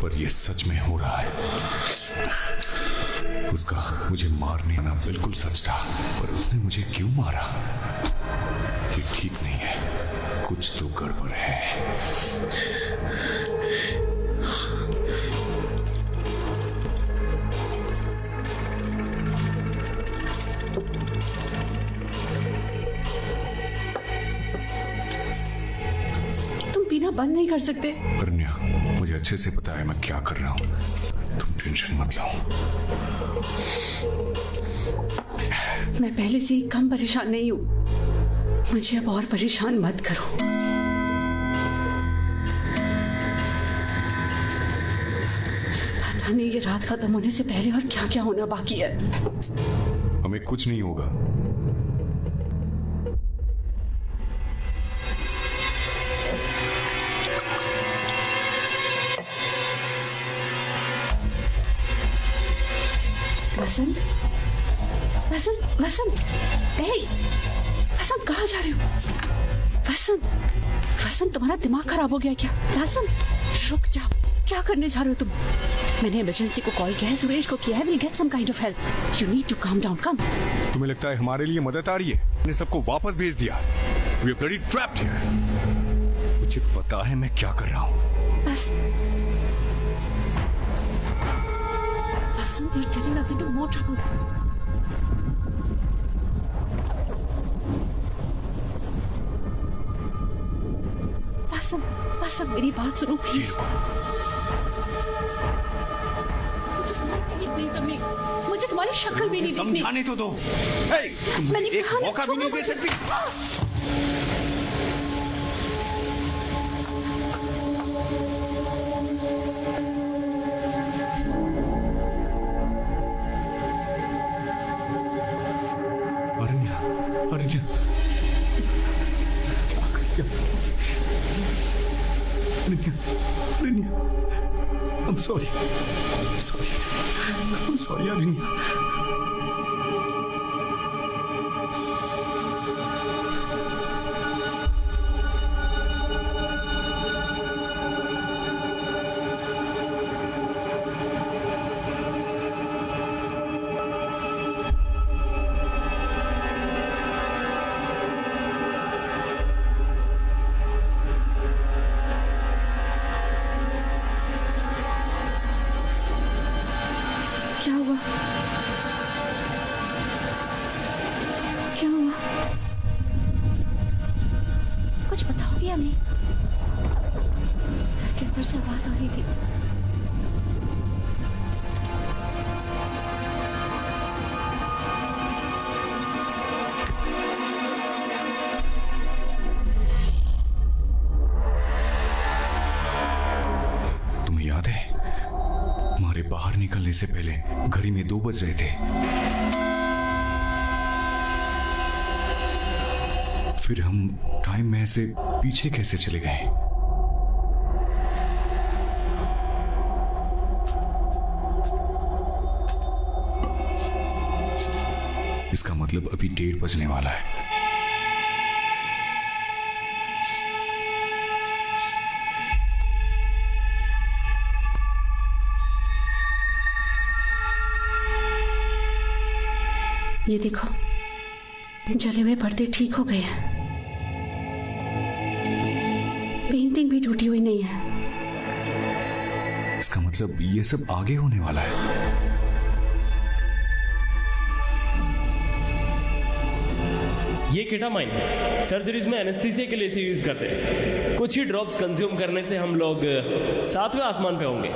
पर यह सच में हो रहा है। उसका मुझे मारने आना बिल्कुल सच था, पर उसने मुझे क्यों मारा? ये ठीक नहीं है, कुछ तो गड़बड़ है। बंद नहीं कर सकते? अरण्या, मुझे अच्छे से पता है मैं क्या कर रहा हूँ, तुम टेंशन मत लो। मैं पहले से ही कम परेशान नहीं हूँ, मुझे अब और परेशान मत करो। पता नहीं ये रात खत्म होने से पहले और क्या क्या होना बाकी है। हमें कुछ नहीं होगा। वसंत, वसंत, वसंत, वसंत कहाँ जा रहे हो? वसंत, वसंत तुम्हारा दिमाग खराब हो गया क्या? वसंत रुक जाओ, क्या करने जा रहे हो तुम? मैंने इमरजेंसी को कॉल किया है, सुरेश को किया है, will get some kind of help. You need to calm down, come. तुम्हें लगता है हमारे लिए मदद आ रही है? मैंने सबको वापस भेज दिया। We are bloody trapped here। मुझे पता है मैं क्या कर रहा हूँ। बस Vasant, you're getting us into more trouble. Vasant, Vasant, मेरी बात सुनो प्लीज। मुझे तुम्हारी शक्ल भी नहीं दिखनी। समझाने तो दो। तुम मुझे एक मौका भी नहीं दे सकती। अरण्या, अरण्या, I'm sorry, अरण्या। क्या हुआ? क्या हुआ? कुछ बताओगे या नहीं? घर के ऊपर से आवाज आ रही थी। निकलने से पहले घड़ी में 2 बज रहे थे। फिर हम टाइम में से पीछे कैसे चले गए? इसका मतलब अभी 1:30 बजने वाला है। ये देखो, जले हुए पर्दे ठीक हो गए हैं। पेंटिंग भी टूटी हुई नहीं है। इसका मतलब ये सब आगे होने वाला है। ये केटामाइन है। सर्जरीज में एनेस्थीसिया के लिए इसे यूज करते हैं। कुछ ही ड्रॉप्स कंज्यूम करने से हम लोग 7वें आसमान पे होंगे।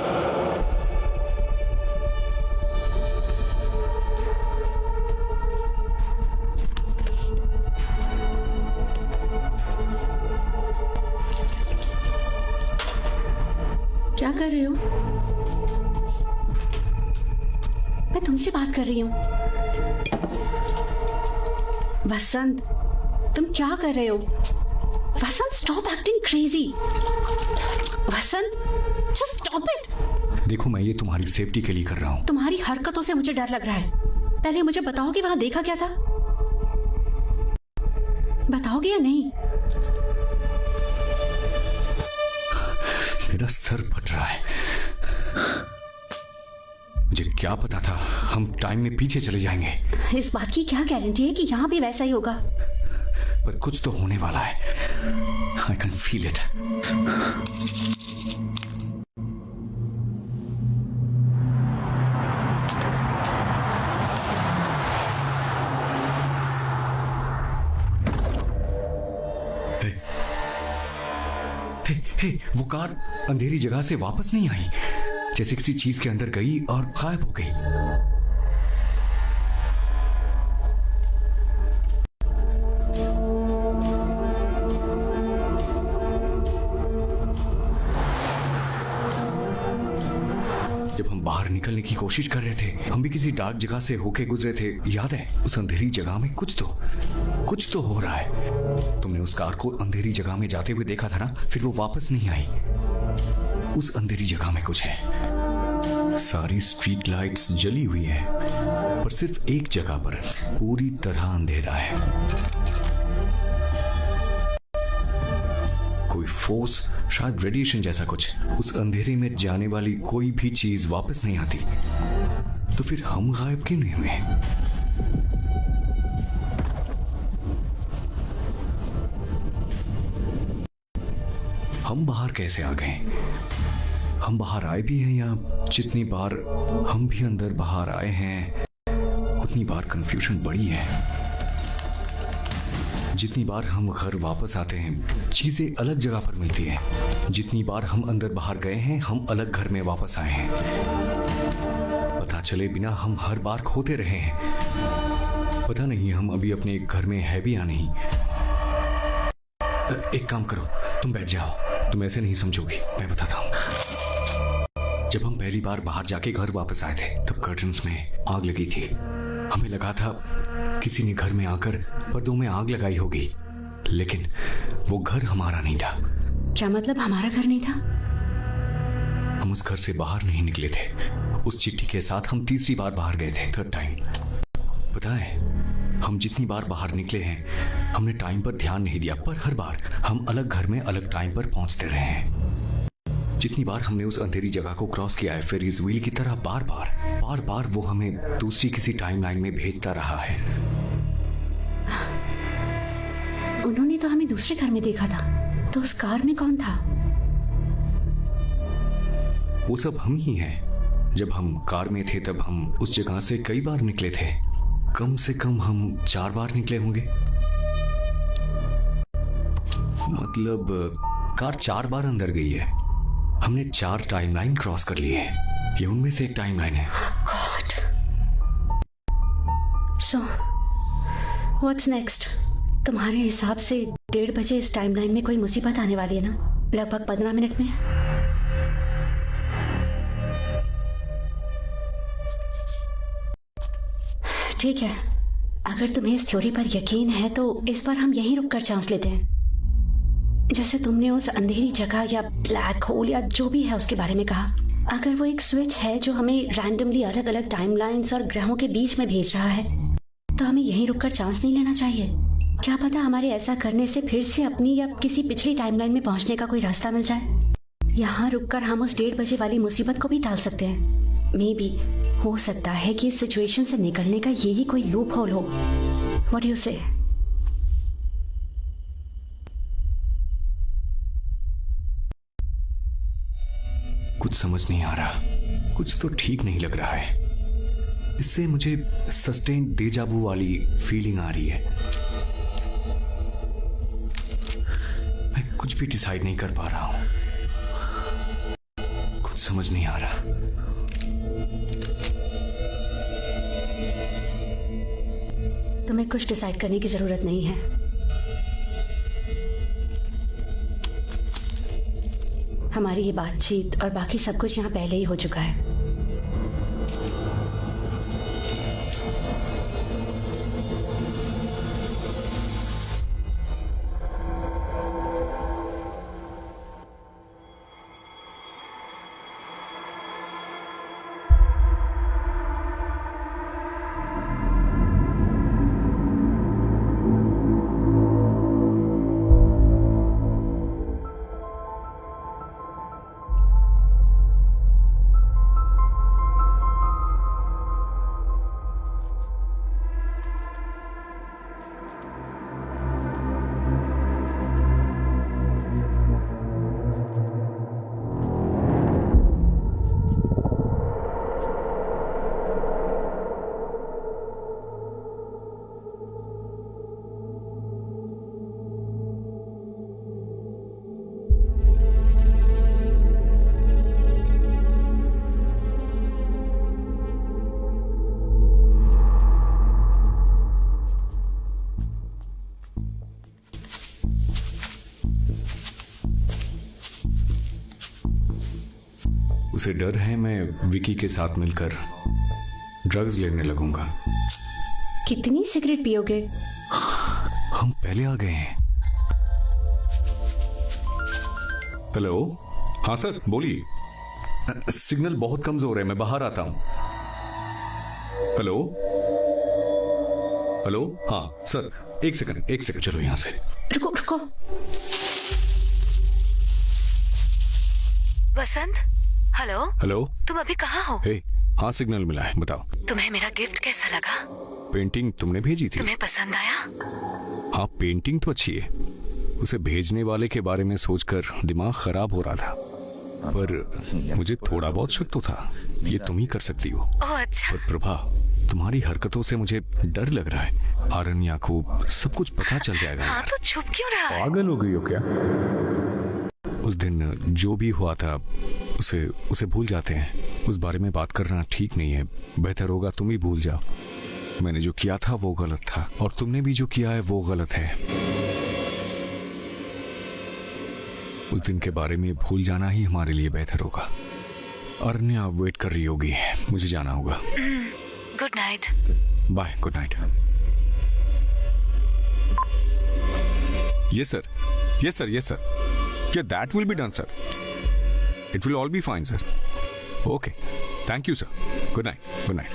क्या कर रहे हो? मैं तुमसे बात कर रही हूँ। वसंत, तुम क्या कर रहे हो? Vasant, stop acting crazy. Vasant, just stop it. देखो, मैं ये तुम्हारी सेफ्टी के लिए कर रहा हूँ। तुम्हारी हरकतों से मुझे डर लग रहा है। पहले मुझे बताओ कि वहां देखा क्या था? बताओगे या नहीं? मेरा सर फट रहा है। मुझे क्या पता था हम टाइम में पीछे चले जाएंगे। इस बात की क्या गारंटी है कि यहाँ भी वैसा ही होगा? पर कुछ तो होने वाला है। I can feel it. वो कार अंधेरी जगह से वापस नहीं आई, जैसे किसी चीज के अंदर गई और गायब हो गई। जब हम बाहर निकलने की कोशिश कर रहे थे, हम भी किसी डार्क जगह से होके गुजरे थे, याद है? उस अंधेरी जगह में कुछ तो हो रहा है। तुमने उस कार को अंधेरी जगह में जाते हुए देखा था ना? फिर वो वापस नहीं आई। उस अंधेरी जगह में कुछ है। सारी स्ट्रीट लाइट्स जली हुई है, पर सिर्फ एक जगह पर पूरी तरह अंधेरा है। कोई फोर्स, शायद रेडिएशन जैसा कुछ। उस अंधेरे में जाने वाली कोई भी चीज वापस नहीं आती। तो फिर हम गायब क्यों नहीं हुए? हम बाहर कैसे आ गए? हम बाहर आए भी हैं या जितनी बार हम भी अंदर बाहर आए हैं उतनी बार कंफ्यूजन बढ़ी है। जितनी बार हम घर वापस आते हैं चीजें अलग जगह पर मिलती हैं। जितनी बार हम अंदर बाहर गए हैं हम अलग घर में वापस आए हैं। पता चले बिना हम हर बार खोते रहे हैं। पता नहीं हम अभी अपने घर में है भी या नहीं। एक काम करो, तुम बैठ जाओ। तुम ऐसे नहीं समझोगी, मैं बताता हूँ। जब हम पहली बार बाहर जाके घर वापस आए थे तब कर्टन्स में आग लगी थी। हमें लगा था किसी ने घर में आकर पर्दों में आग लगाई होगी, लेकिन वो घर हमारा नहीं था। क्या मतलब हमारा घर नहीं था? हम उस घर से बाहर नहीं निकले थे। उस चिट्ठी के साथ हम तीसरी बार बाहर गए थे, 3rd टाइम। पता है, हम जितनी बार बाहर निकले हैं हमने टाइम पर ध्यान नहीं दिया, पर हर बार हम अलग घर में अलग टाइम पर पहुंचते रहे हैं। जितनी बार हमने उस अंधेरी जगह को क्रॉस किया है, फेरीज व्हील की तरह बार बार वो हमें दूसरी किसी टाइमलाइन में भेजता रहा है। उन्होंने तो हमें दूसरे घर में देखा था, तो उस कार में कौन था? वो सब हम ही हैं। जब हम कार में थे तब हम उस जगह से कई बार निकले थे। कम से कम हम 4 बार निकले होंगे। मतलब कार 4 बार अंदर गई है। हमने 4 टाइमलाइन क्रॉस कर ली है। ये उनमें से एक टाइमलाइन है। गॉड। So what's next? तुम्हारे हिसाब से 1:30 बजे इस टाइमलाइन में कोई मुसीबत आने वाली है ना? लगभग 15 मिनट में। ठीक है, अगर तुम्हें इस थ्योरी पर यकीन है तो इस बार हम यहीं रुककर चांस लेते हैं। जैसे तुमने उस अंधेरी जगह या ब्लैक होल या जो भी है उसके बारे में कहा, अगर वो एक स्विच है जो हमें रैंडमली अलग अलग टाइमलाइंस और ग्रहों के बीच में भेज रहा है, तो हमें यहीं रुककर चांस नहीं लेना चाहिए। क्या पता हमारे ऐसा करने से फिर से अपनी या किसी पिछली टाइमलाइन में पहुंचने का कोई रास्ता मिल जाए। यहाँ रुककर हम उस 1:30 बजे वाली मुसीबत को भी टाल सकते हैं। मे बी हो सकता है कि इस सिचुएशन से निकलने का यही कोई लूप होल हो। व्हाट डू यू से? कुछ समझ नहीं आ रहा, कुछ तो ठीक नहीं लग रहा है। इससे मुझे सस्टेन डेजावू वाली फीलिंग आ रही है। मैं कुछ भी डिसाइड नहीं कर पा रहा हूं, कुछ समझ नहीं आ रहा। तुम्हें कुछ डिसाइड करने की जरूरत नहीं है। हमारी ये बातचीत और बाकी सब कुछ यहाँ पहले ही हो चुका है। उसे डर है मैं विकी के साथ मिलकर ड्रग्स लेने लगूंगा। कितनी सिगरेट पियोगे? हम पहले आ गए हैं। हेलो, हाँ सर बोलिए। सिग्नल बहुत कमजोर है, मैं बाहर आता हूं। हेलो हेलो, हाँ सर एक सेकंड चलो यहां से। रुको। वसंत, हेलो। तुम अभी कहाँ हो? हाँ सिग्नल मिला है, बताओ। तुम्हें मेरा गिफ्ट कैसा लगा? पेंटिंग तुमने भेजी थी। तुम्हें पसंद आया? हाँ पेंटिंग तो अच्छी है। उसे भेजने वाले के बारे में सोचकर दिमाग खराब हो रहा था, पर मुझे थोड़ा बहुत शक तो था। ये तुम ही कर सकती हो। ओह अच्छा। पर प्रभा, तुम्हारी हरकतों से मुझे डर लग रहा है। आरण्या को सब कुछ पता चल जाएगा। हाँ तो छुप क्यों रहा है? पागल हो गई हो क्या? उस दिन जो भी हुआ था उसे भूल जाते हैं। उस बारे में बात करना ठीक नहीं है। बेहतर होगा तुम ही भूल जाओ। मैंने जो किया था वो गलत था, और तुमने भी जो किया है वो गलत है। उस दिन के बारे में भूल जाना ही हमारे लिए बेहतर होगा। अरण्या वेट कर रही होगी, मुझे जाना होगा। Good night. Bye, good night. Yes sir. Yeah, that will be done, sir. It will all be fine, sir. Okay. Thank you, sir. Good night. Good night.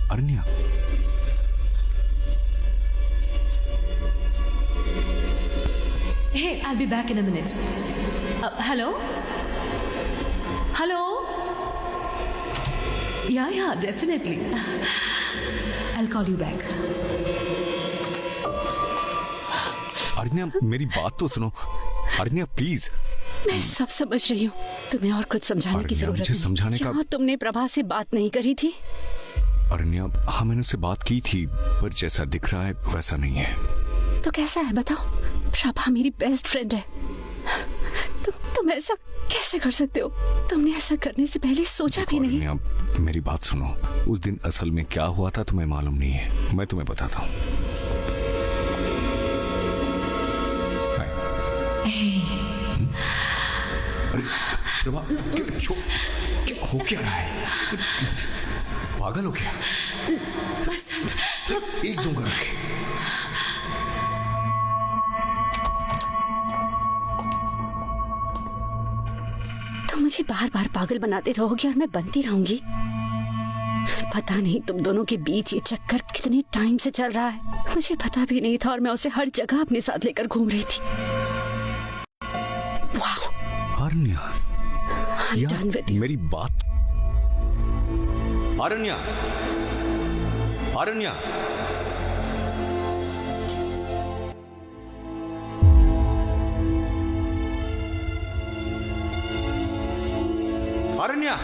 Aranya. Hey, I'll be back in a minute. Hello? Hello? Yeah, definitely. I'll call you back. अरण्या, मेरी बात तो सुनो। अरण्या please. मैं सब समझ रही हूँ, तुम्हें और कुछ समझाने की जरूरत नहीं। समझाने का तुमने प्रभा से बात नहीं करी थी? अरण्या, हाँ मैंने उससे बात की थी, पर जैसा दिख रहा है वैसा नहीं है। तो कैसा है बताओ? प्रभा मेरी बेस्ट फ्रेंड है। तुम ऐसा कैसे कर सकते हो? तुमने ऐसा करने से पहले सोचा भी नहीं। मेरी बात सुनो, उस दिन असल में क्या हुआ था तुम्हें मालूम नहीं है। मैं तुम्हें बताता हूँ। अरे प्रभा, क्या हो क्या रहा है? पागल हो क्या? बसंत एक दूंगा रखे। तुम मुझे बार बार पागल बनाते रहोगे और मैं बनती रहूंगी। पता नहीं तुम दोनों के बीच ये चक्कर कितने टाइम से चल रहा है, मुझे पता भी नहीं था और मैं उसे हर जगह अपने साथ लेकर घूम रही थी। वाह अरण्या, मेरी बात। अरण्या, अरण्या, अरण्या,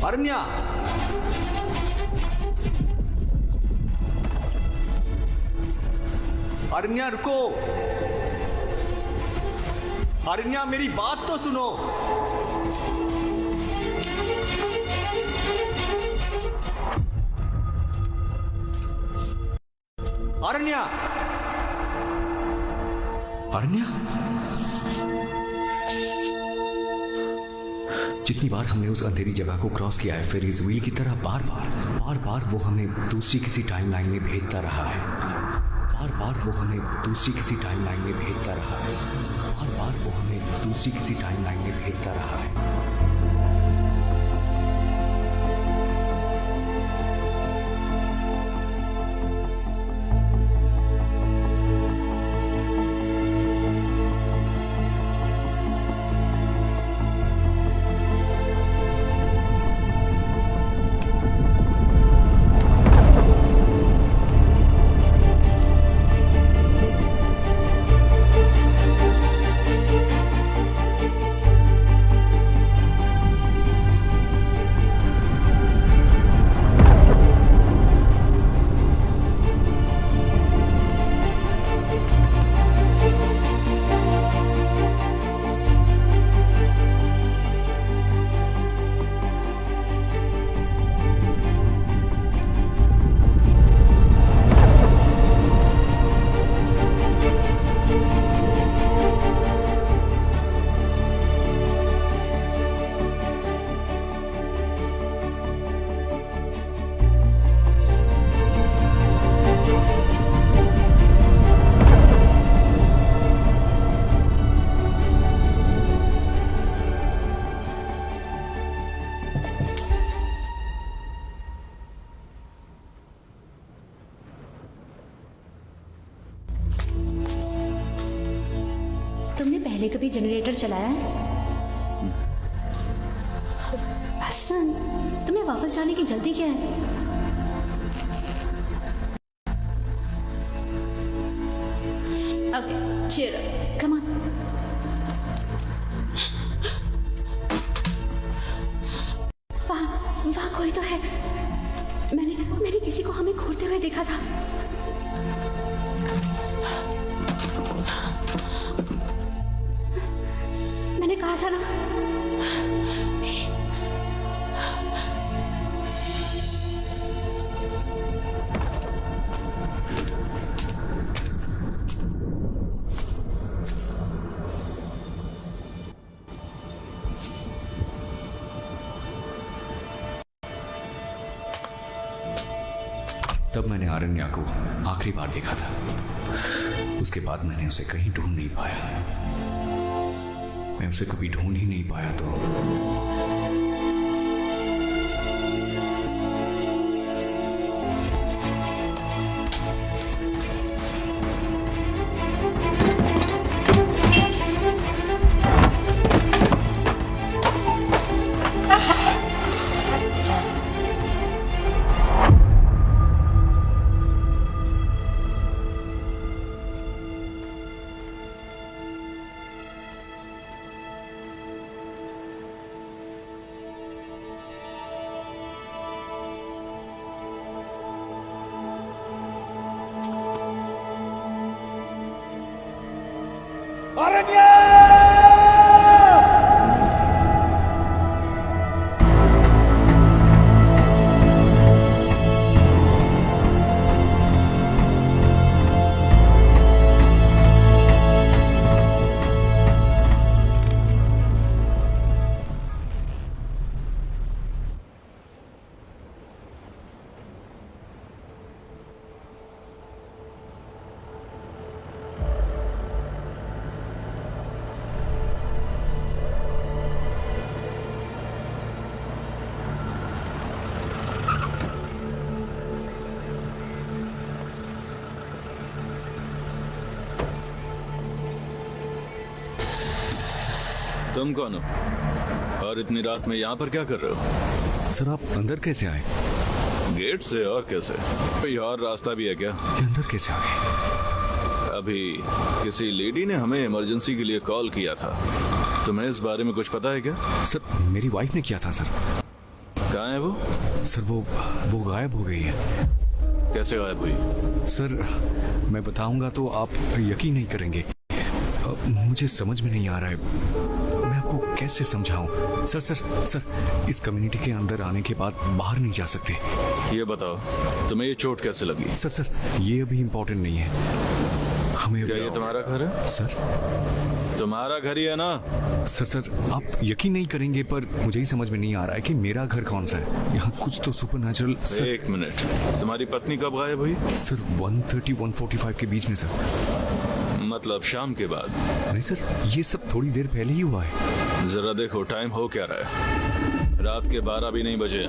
अरण्या, अरण्या रुको। अरण्या मेरी बात तो सुनो। अरण्या, अरण्या, जितनी बार हमने उस अंधेरी जगह को क्रॉस किया है, फिर इस व्हील की तरह बार बार वो हमें दूसरी किसी टाइमलाइन में भेजता रहा है। बार बार वो हमें दूसरी किसी टाइमलाइन में भेजता रहा है। बार बार वो हमें दूसरी किसी टाइमलाइन में भेजता रहा है। तुमने पहले कभी जनरेटर चलाया है? हसन, तुम्हें वापस जाने की जल्दी क्या है? Okay, cheer up, come on. वहाँ कोई तो है। मैंने किसी को हमें घूरते हुए देखा था। मैंने कहा था ना। तब मैंने अरण्या को आखिरी बार देखा था। उसके बाद मैंने उसे कहीं ढूंढ नहीं पाया। मैं उसे कभी ढूंढ ही नहीं पाया तो तुम कौन हो और इतनी रात में यहाँ पर क्या कर रहे हो? सर आप अंदर कैसे आए? गेट से, और कैसे? कोई और रास्ता भी है क्या? ये अंदर कैसे आ गए? अभी किसी लेडी ने हमें इमरजेंसी के लिए कॉल किया था। तुम्हें इस बारे में कुछ पता है क्या? सर मेरी वाइफ ने किया था सर। कहाँ है वो? सर वो गायब हो गई है। कैसे गायब हुई? सर मैं बताऊंगा तो आप यकीन नहीं करेंगे। मुझे समझ में नहीं आ रहा है, मैं आपको कैसे समझाऊं। सर इस कम्युनिटी के अंदर आने के बाद बाहर नहीं जा सकते। ये बताओ तुम्हें ये चोट कैसे लगी? सर ये अभी इम्पोर्टेंट नहीं है। हमें क्या ये तुम्हारा घर है? सर तुम्हारा घर ही है ना? सर आप यकीन नहीं करेंगे पर मुझे ही समझ में नहीं आ रहा है कि मेरा घर कौन सा है। यहाँ कुछ तो सुपरनैचुरल। एक मिनट, तुम्हारी पत्नी कब गायब हुई? सर 1:30-1:45 के बीच में सर। मतलब शाम के बाद? नहीं सर, ये सब थोड़ी देर पहले ही हुआ है। जरा देखो टाइम हो क्या रहा है, रात के 12 भी नहीं बजे।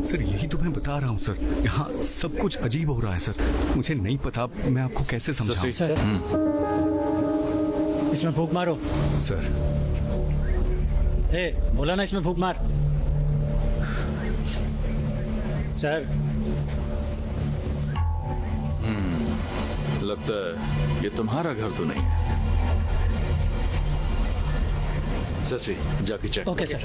सर यही तो मैं बता रहा हूँ सर, यहाँ सब कुछ अजीब हो रहा है सर। मुझे नहीं पता मैं आपको कैसे समझाऊं। सर इसमें फूंक मारो। सर बोला ना इसमें फूंक मार। सर लगता है ये तुम्हारा घर तो नहीं है। शशि जाके चेक। Okay sir.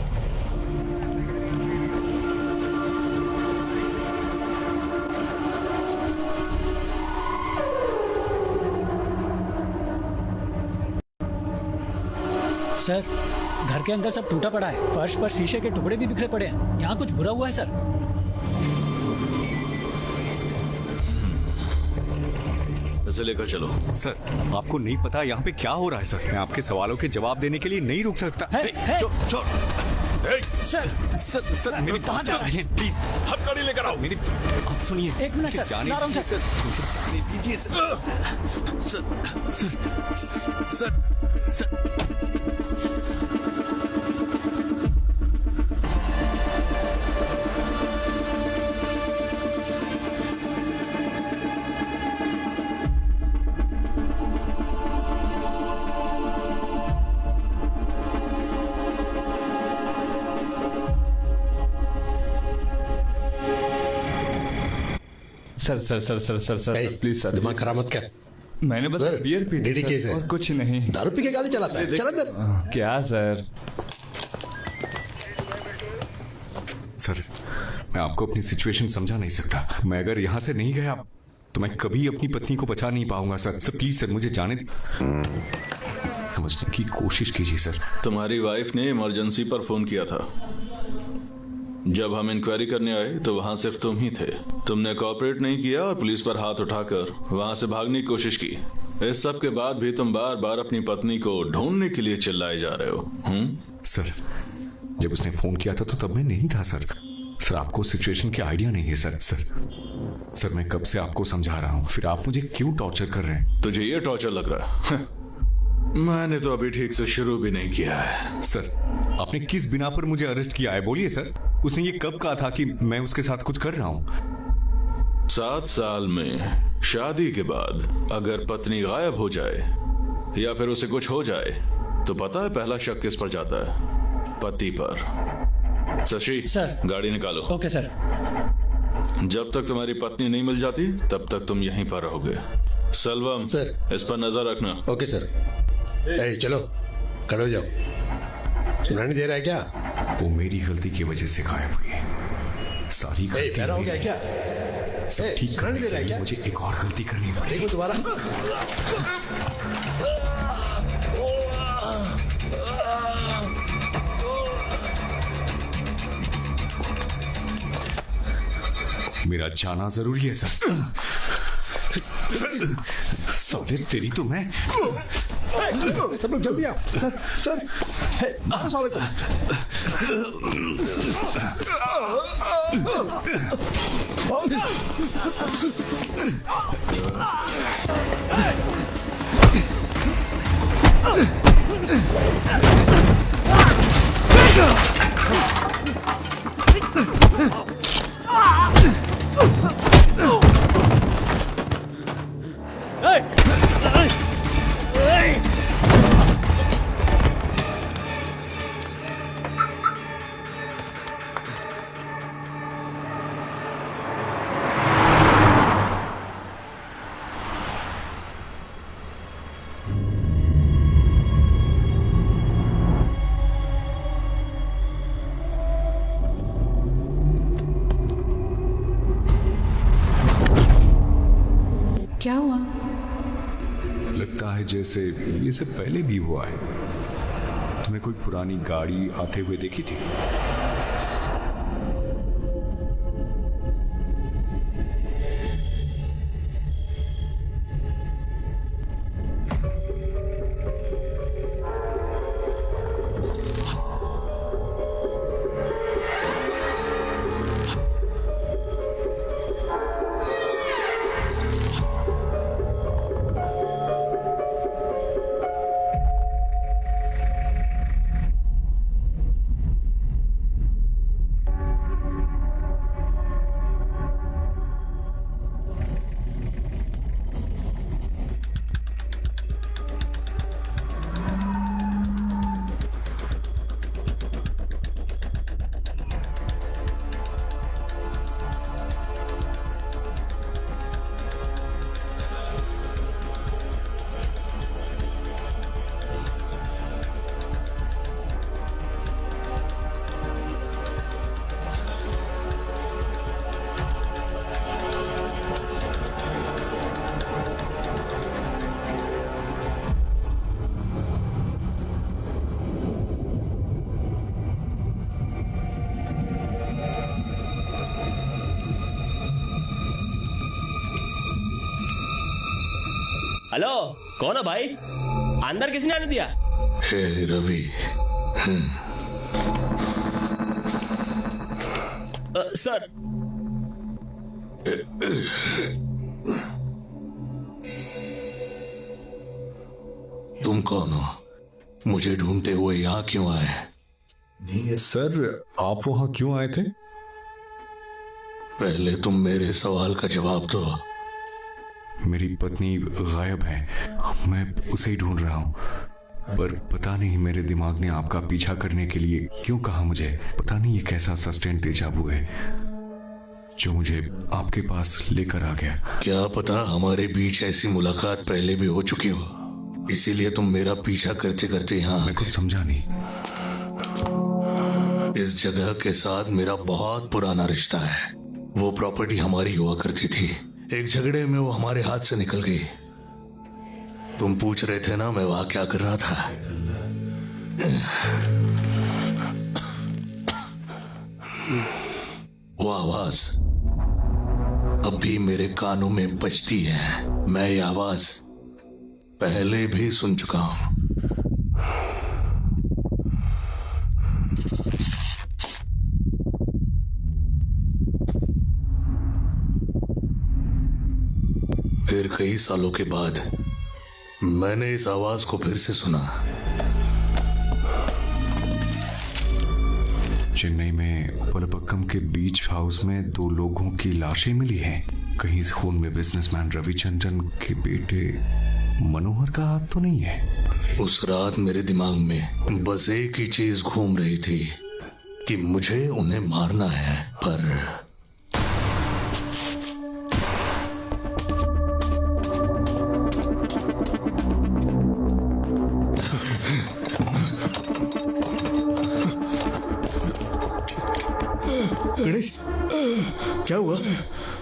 सर घर के अंदर सब टूटा पड़ा है, फर्श पर शीशे के टुकड़े भी बिखरे पड़े हैं। यहाँ कुछ बुरा हुआ है सर। इसे लेकर चलो। सर आपको नहीं पता यहाँ पे क्या हो रहा है सर। मैं आपके सवालों के जवाब देने के लिए नहीं रुक सकता। सर मेरी कहाँ जा रहे हैं? प्लीज हथकड़ी लेकर आओ। मेरी आप सुनिए। एक मिनट सर, जाने आराम से। सर दीजिए सर। सर प्लीज सर, दिमाग खराब मत कर। मैंने बस बियर पी डीडी केस है और कुछ नहीं। दारू पी के गाड़ी चलाता है? चला दर। क्या सर? सर मैं आपको अपनी सिचुएशन समझा नहीं सकता। मैं अगर यहाँ से नहीं गया तो मैं कभी अपनी पत्नी को बचा नहीं पाऊंगा सर। प्लीज सर मुझे जाने समझने की कोशिश कीजिए सर। तुम्हारी वाइफ ने इमरजेंसी पर फोन किया था। जब हम इंक्वायरी करने आए तो वहां सिर्फ तुम ही थे। तुमने कोऑपरेट नहीं किया और पुलिस पर हाथ उठाकर वहां से भागने की कोशिश की। इस सब के बाद भी तुम बार बार अपनी पत्नी को ढूंढने के लिए चिल्लाए जा रहे हो। सर जब उसने फोन किया था तो तब मैं नहीं था सर। सर आपको सिचुएशन की आइडिया नहीं है सर मैं कब से आपको समझा रहा हूँ, फिर आप मुझे क्यों टॉर्चर कर रहे हैं? तुझे ये टॉर्चर लग रहा है? मैंने तो अभी ठीक से शुरू भी नहीं किया है। सर आपने किस बिना पर मुझे अरेस्ट किया है बोलिए सर। उसने ये कब कहा था कि मैं उसके साथ कुछ कर रहा हूं? 7 साल में शादी के बाद अगर पत्नी गायब हो जाए या फिर उसे कुछ हो जाए तो पता है पहला शक किस पर जाता है? पति पर। शशि सर गाड़ी निकालो। Okay sir. जब तक तुम्हारी पत्नी नहीं मिल जाती तब तक तुम यहीं पर रहोगे। सलवम सर इस पर नजर रखना। Okay sir. चलो खड़े हो जाओ। सुनाई दे रहा है क्या? वो मेरी गलती की वजह से गायब हुई। सारी गलती हो गया क्या? सब ठीक करने के लिए मुझे एक और गलती करनी पड़ेगी। दोबारा मेरा जाना जरूरी है सर। साले तेरी तो मैं। सब लोग जल्दी आओ। सर साले को क्या हुआ? लगता है जैसे ये सब पहले भी हुआ है। तुम्हें कोई पुरानी गाड़ी आते हुए देखी थी? हेलो, कौन है भाई? अंदर किसने आने दिया? हे रवि। सर। तुम कौन हो? मुझे ढूंढते हुए यहाँ क्यों आए? सर, आप वहां क्यों आए थे? पहले तुम मेरे सवाल का जवाब दो। मेरी पत्नी गायब है, मैं उसे ही ढूंढ रहा हूँ। पर पता नहीं मेरे दिमाग ने आपका पीछा करने के लिए क्यों कहा मुझे। पता नहीं ये कैसा सस्टेंट डेजावू है जो मुझे आपके पास लेकर आ गया। क्या पता हमारे बीच ऐसी मुलाकात पहले भी हो चुकी हो, इसीलिए तुम मेरा पीछा करते करते यहाँ। मैं कुछ समझा नहीं। इस जगह के साथ मेरा बहुत पुराना रिश्ता है। वो प्रॉपर्टी हमारी हुआ करती थी। एक झगड़े में वो हमारे हाथ से निकल गई। तुम पूछ रहे थे ना मैं वहां क्या कर रहा था। वो आवाज अब भी मेरे कानों में बजती है। मैं ये आवाज पहले भी सुन चुका हूं। फिर कई सालों के बाद मैंने इस आवाज को फिर से सुना। चेन्नई में उपलपक्कम के बीच हाउस में 2 लोगों की लाशें मिली हैं। कहीं इस खून में बिजनेसमैन रविचंद्रन के बेटे मनोहर का हाथ तो नहीं है? उस रात मेरे दिमाग में बस एक ही चीज घूम रही थी कि मुझे उन्हें मारना है। पर गणेश, क्या हुआ?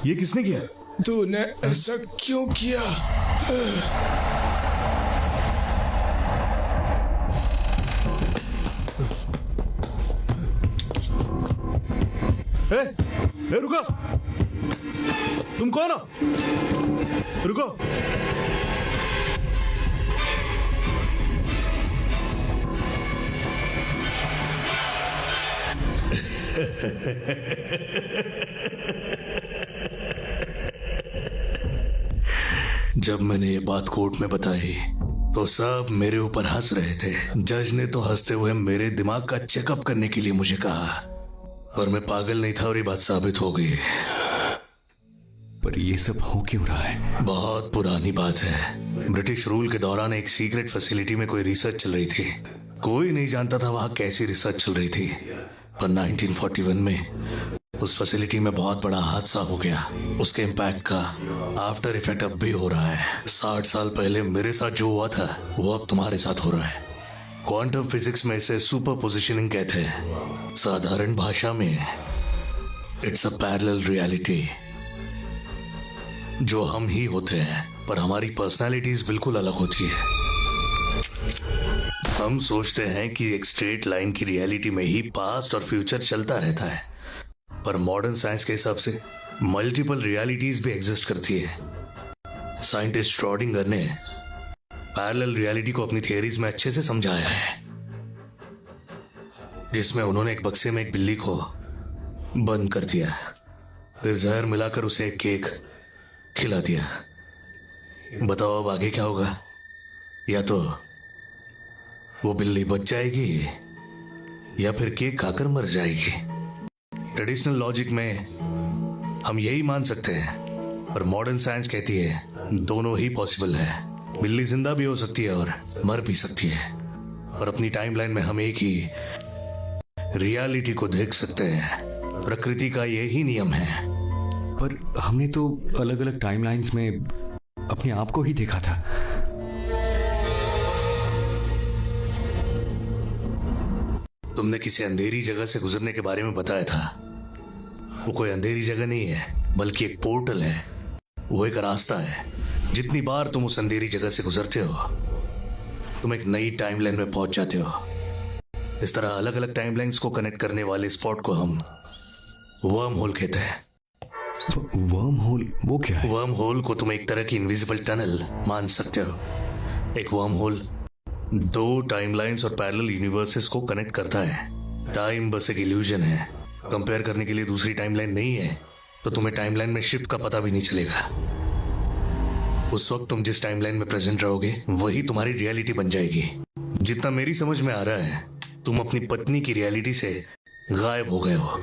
ये किसने किया? तूने ऐसा क्यों किया? रुको! तुम कौन हो? रुको! जब मैंने ये बात कोर्ट में बताई तो सब मेरे ऊपर हंस रहे थे। जज ने तो हंसते हुए मेरे दिमाग का चेकअप करने के लिए मुझे कहा, पर मैं पागल नहीं था और ये बात साबित हो गई। पर ये सब हो क्यों रहा है? बहुत पुरानी बात है। ब्रिटिश रूल के दौरान एक सीक्रेट फैसिलिटी में कोई रिसर्च चल रही थी। कोई नहीं जानता था वहां कैसी रिसर्च चल रही थी। पर 1941 में उस फैसिलिटी में बहुत बड़ा हादसा हो गया। उसके इम्पैक्ट का आफ्टर इफेक्ट अब भी हो रहा है। 60 साल पहले मेरे साथ जो हुआ था वो अब तुम्हारे साथ हो रहा है। क्वांटम फिजिक्स में इसे सुपर पोजिशनिंग कहते हैं। साधारण भाषा में इट्स अ पैरेलल रियलिटी। जो हम ही होते हैं, पर हमारी पर्सनालिटीज बिल्कुल अलग होती है। हम सोचते हैं कि एक स्ट्रेट लाइन की रियलिटी में ही पास्ट और फ्यूचर चलता रहता है, पर मॉडर्न साइंस के हिसाब से मल्टीपल रियलिटीज भी एग्जिस्ट करती है। साइंटिस्ट श्रोडिंगर ने पैरेलल रियलिटी को अपनी थियरीज में अच्छे से समझाया है, जिसमें उन्होंने एक बक्से में एक बिल्ली को बंद कर दिया, फिर जहर मिलाकर उसे एक केक खिला दिया। बताओ अब आगे क्या होगा? या तो वो बिल्ली बच जाएगी या फिर केक खाकर मर जाएगी। ट्रेडिशनल लॉजिक में हम यही मान सकते हैं, पर मॉडर्न साइंस कहती है दोनों ही पॉसिबल है। बिल्ली जिंदा भी हो सकती है और मर भी सकती है, और अपनी टाइमलाइन में हम एक ही रियलिटी को देख सकते हैं। प्रकृति का यही नियम है। पर हमने तो अलग अलग टाइमलाइंस में अपने आप को ही देखा था। तुमने किसी अंधेरी जगह से गुजरने के बारे में बताया था। वो कोई अंधेरी जगह नहीं है, बल्कि एक पोर्टल है। वो एक रास्ता है। जितनी बार तुम उस अंधेरी जगह से गुजरते हो, तुम एक नई टाइमलाइन में पहुंच जाते हो। इस तरह अलग अलग टाइमलाइंस को कनेक्ट करने वाले स्पॉट को हम वर्म होल कहते हैं। वर्म होल वो क्या है? वर्म होल को तुम एक तरह की इनविजिबल टनल मान सकते हो। एक वर्म होल दो टाइमलाइंस और पैरेलल यूनिवर्सेस को कनेक्ट करता है। टाइम बस एक इल्यूजन है। कंपेयर करने के लिए दूसरी टाइमलाइन नहीं है, तो तुम्हें टाइमलाइन में शिफ्ट का पता भी नहीं चलेगा। उस वक्त तुम जिस टाइमलाइन में प्रेजेंट रहोगे, वही तुम्हारी रियलिटी बन जाएगी। जितना मेरी समझ में आ रहा है, तुम अपनी पत्नी की रियलिटी से गायब हो गए हो।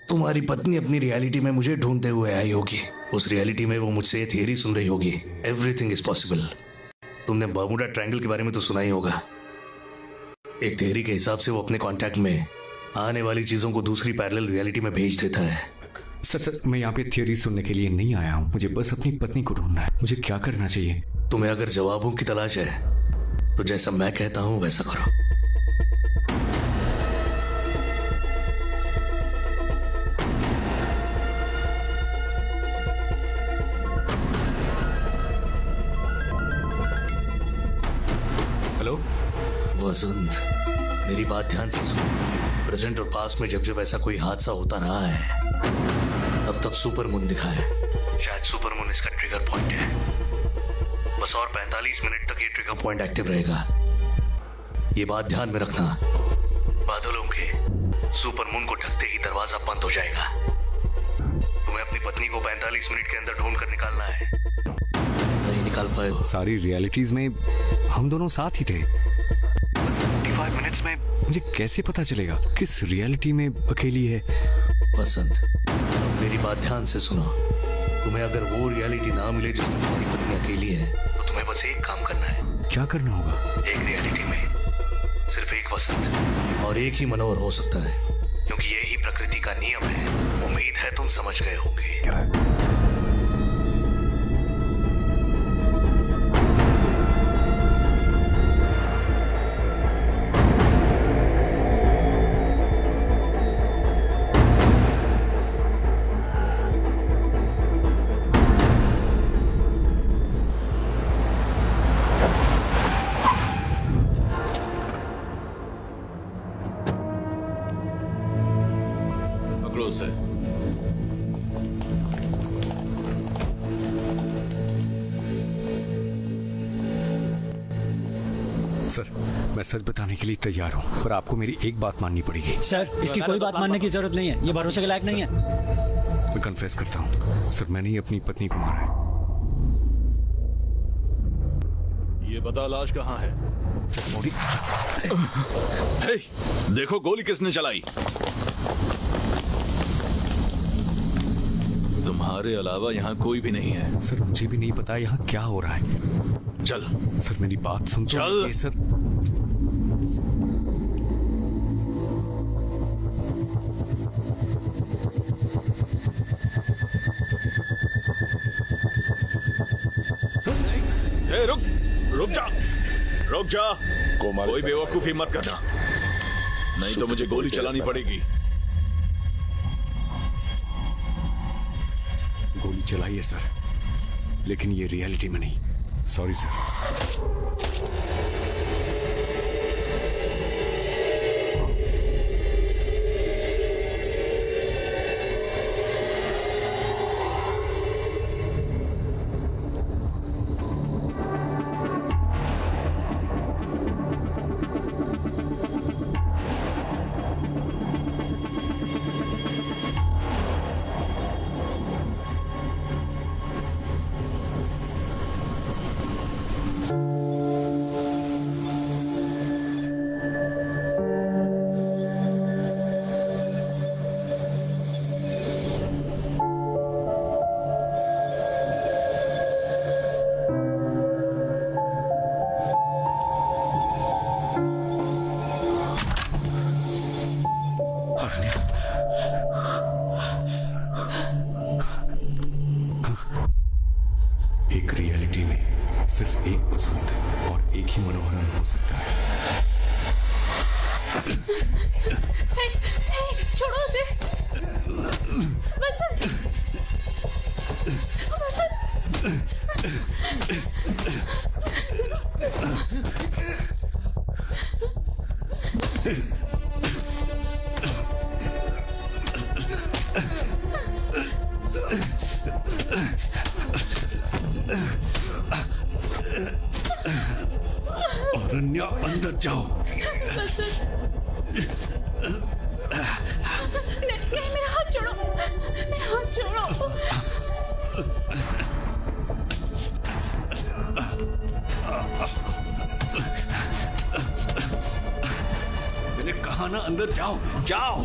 तुम्हारी पत्नी अपनी रियलिटी में मुझे ढूंढते हुए आई होगी। उस रियलिटी में वो मुझसे ये थियरी सुन रही होगी, एवरीथिंग इज पॉसिबल। तुमने बर्मुडा ट्रायंगल के बारे में तो सुना ही होगा। एक थियरी के हिसाब से वो अपने कांटेक्ट में आने वाली चीजों को दूसरी पैरेलल रियलिटी में भेज देता है। सर मैं यहाँ पे थियरी सुनने के लिए नहीं आया हूँ। मुझे बस अपनी पत्नी को ढूंढना है। मुझे क्या करना चाहिए? तुम्हें अगर जवाबों की तलाश है, तो जैसा मैं कहता हूँ वैसा करो। हेलो वसंत, मेरी बात ध्यान से सुनो। प्रेजेंट और पास्ट में जब जब ऐसा कोई हादसा होता रहा है, तब सुपर मून दिखा है। शायद सुपर मून इसका ट्रिगर पॉइंट है। बस और 45 मिनट तक ये ट्रिगर पॉइंट एक्टिव रहेगा। ये बात ध्यान में रखना। बादलों के सुपर मून को ढकते ही दरवाजा बंद हो जाएगा। तुम्हें अपनी पत्नी को 45 मिनट के अंदर ढूंढ कर निकालना है। नहीं निकाल पाए, सारी रियलिटीज में हम दोनों साथ ही थे। बस 45 मिनट्स में मुझे कैसे पता चलेगा किस रियलिटी में अकेली है? वसंत, मेरी बात ध्यान से सुनो। तुम्हें अगर वो रियलिटी ना मिले जिसमें तुम्हारी पत्नी अकेली है, तो तुम्हें बस एक काम करना है। क्या करना होगा? एक रियलिटी में सिर्फ एक वसंत और एक ही मनोहर हो सकता है, क्योंकि यही प्रकृति का नियम है। उम्मीद है तुम समझ गए होंगे। से सर, मैं सच बताने के लिए तैयार हूँ, पर आपको मेरी एक बात माननी पड़ेगी। सर, इसकी कोई बात मानने की जरूरत नहीं है। ये भरोसे के लायक नहीं है। मैं कन्फेस करता हूँ सर, मैंने ही अपनी पत्नी को मारा है। ये बता लाश कहाँ है? सर मोड़ी। हे, देखो गोली किसने चलाई? तुम्हारे अलावा यहाँ कोई भी नहीं है। सर मुझे भी नहीं पता यहाँ क्या हो रहा है। चल सर, मेरी बात सुन। चल सर। ए, रुक जा। कोई बेवकूफी मत करना, नहीं तो मुझे गोली चलानी पड़ेगी। गोली चलाइए सर। लेकिन ये रियलिटी में नहीं। Sorry sir. एक रियलिटी में सिर्फ एक पसंद और एक ही मनोहरन हो सकता है। छोड़ो उसे। बसंत, अरण्या, अंदर जाओ। नहीं, मेरा हाथ छोड़ो, मेरा हाथ छोड़ो। मैंने कहा ना अंदर जाओ, जाओ।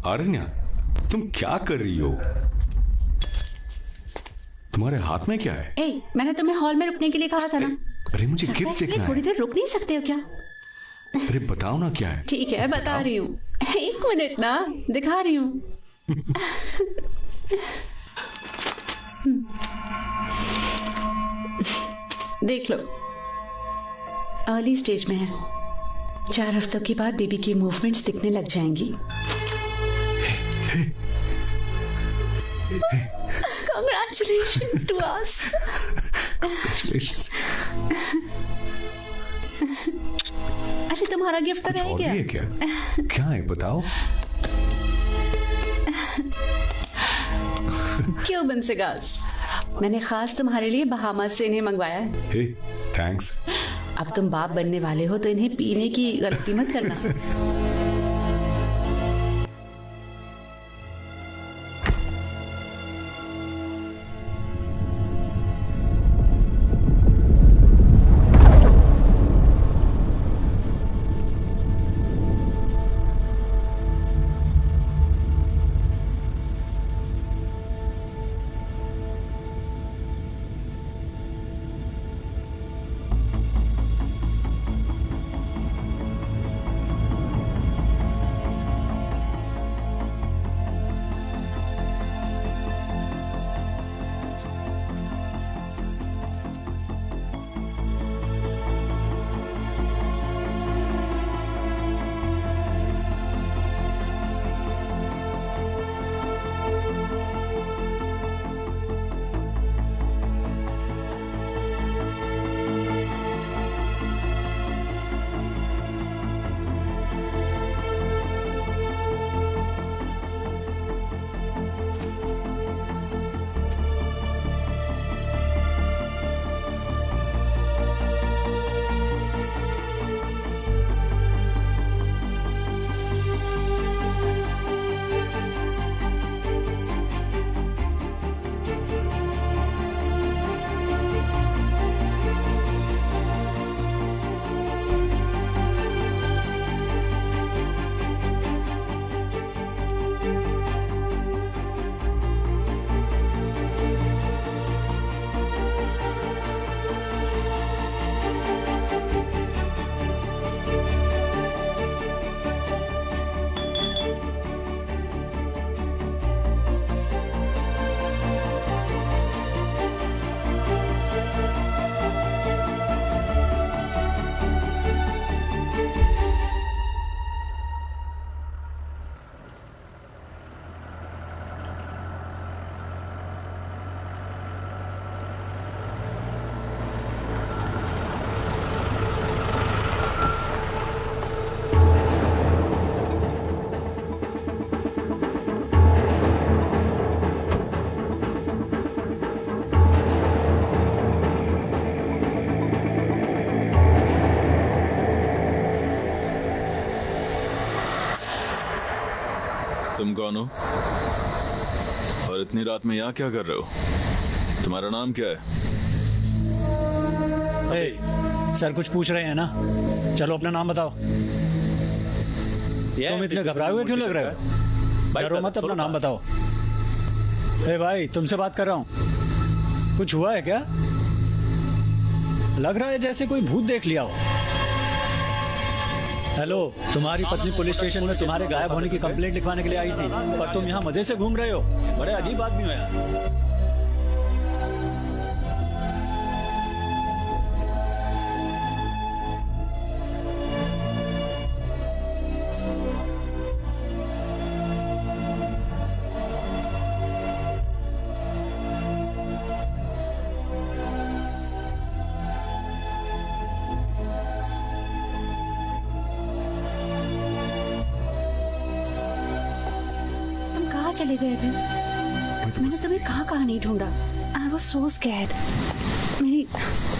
अरण्या, तुम क्या कर रही हो? तुम्हारे हाथ में क्या है? ए, मैंने तुम्हें हॉल में रुकने के लिए कहा था ना। अरे मुझे गिफ्ट देखना है। थोड़ी देर रुक नहीं सकते हो क्या? अरे बताओ ना क्या है। ठीक है, बता रही हूँ। 1 मिनट ना, दिखा रही हूँ। देख लो, अर्ली स्टेज में है। 4 हफ्तों के बाद बेबी की मूवमेंट्स दिखने लग जाएंगी। Congratulations to us. Congratulations. अरे तुम्हारा गिफ्ट तो रह गया। क्या? क्या है बताओ। क्यों बंसेगास, मैंने खास तुम्हारे लिए बहामास से इन्हें मंगवाया है। हे, थैंक्स। अब तुम बाप बनने वाले हो तो इन्हें पीने की गलती मत करना। तुम कौन हो और इतनी रात में यहाँ क्या कर रहे हो? तुम्हारा नाम क्या है? सर कुछ पूछ रहे हैं ना, चलो अपना नाम बताओ। तुम इतने घबराए हुए क्यों लग रहे हो? डरो मत, अपना नाम बताओ। भाई तुमसे बात कर रहा हूँ, कुछ हुआ है क्या? लग रहा है जैसे कोई भूत देख लिया हो। हेलो, तुम्हारी पत्नी पुलिस स्टेशन में तुम्हारे गायब होने की कंप्लेंट लिखवाने के लिए आई थी, पर तुम यहाँ मजे से घूम रहे हो। बड़े अजीब आदमी हो यार। चले गए थे? मैंने तुम्हें कहाँ नहीं ढूंढा। I was so scared. मेरी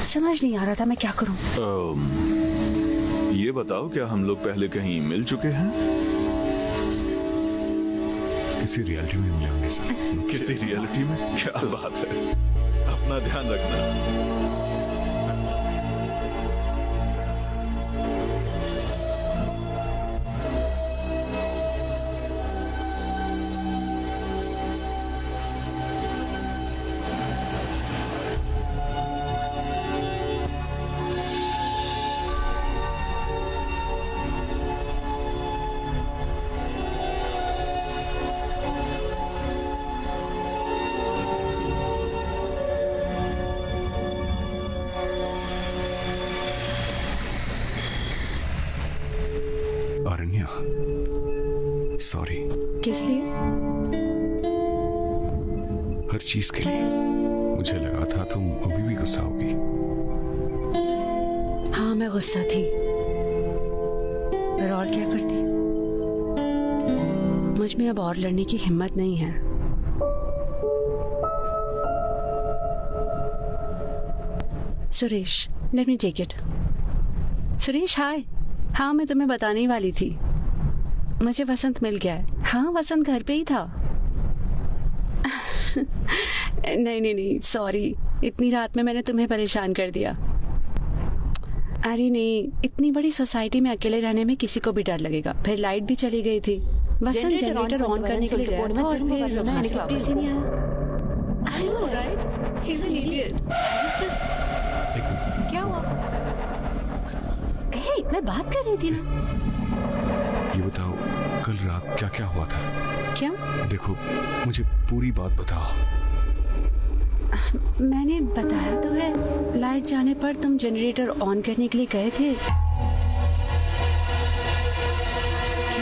समझ नहीं आ रहा था मैं क्या करूं। ये बताओ, क्या हम लोग पहले कहीं मिल चुके हैं? किसी रियलिटी में मिले होंगे सर। किसी रियलिटी में? क्या बात है, अपना ध्यान रखना। अरण्या, सॉरी। किस लिए? हर चीज के लिए। मुझे लगा था तुम अभी भी गुस्सा होगी। हाँ मैं गुस्सा थी, पर और क्या करती। मुझ में अब और लड़ने की हिम्मत नहीं है। Suresh, let me take it. Suresh hi. हाँ मैं तुम्हें बताने ही वाली थी, मुझे वसंत मिल गया है। हाँ वसंत घर पे ही था। नहीं सॉरी, इतनी रात में मैंने तुम्हें परेशान कर दिया। अरे नहीं, इतनी बड़ी सोसाइटी में अकेले रहने में किसी को भी डर लगेगा। फिर लाइट भी चली गई थी। वसंत जनरेटर ऑन करने के लिए गया था और फिर वापस ही नहीं आया। I know, right? He's an idiot. He's just... क्या हुआ? मैं बात कर रही थी ना। ये बताओ, कल रात क्या क्या हुआ था? क्या? देखो, मुझे पूरी बात बताओ। मैंने बताया तो है, लाइट जाने पर तुम जनरेटर ऑन करने के लिए गए थे। क्या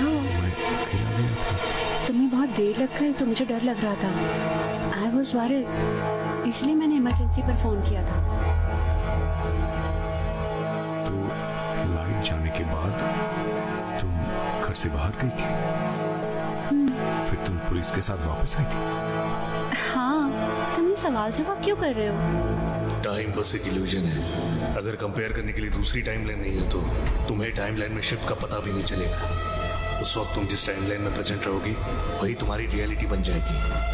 हुआ? मैं अकेला गया था। तुम्हें बहुत देर लग गई तो मुझे डर लग रहा था। आई वॉज वरीड, इसलिए मैंने इमरजेंसी पर फोन किया था। जाने के बाद तुम घर से बाहर गई थी, फिर तुम पुलिस के साथ वापस आई थी। हाँ, तुम ये सवाल जवाब क्यों कर रहे हो? टाइम बस एक इल्यूजन है। अगर कंपेयर करने के लिए दूसरी टाइमलाइन नहीं है तो तुम्हें टाइमलाइन में शिफ्ट का पता भी नहीं चलेगा। उस वक्त तुम जिस टाइमलाइन में प्रेजेंट रहोगी वही तुम्हारी रियलिटी बन जाएगी।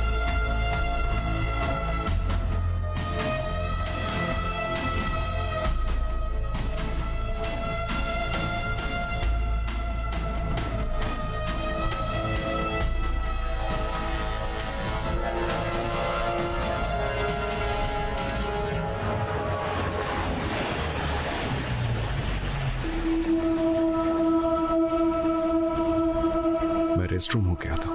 रेस्टरूम हो गया था।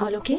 All okay?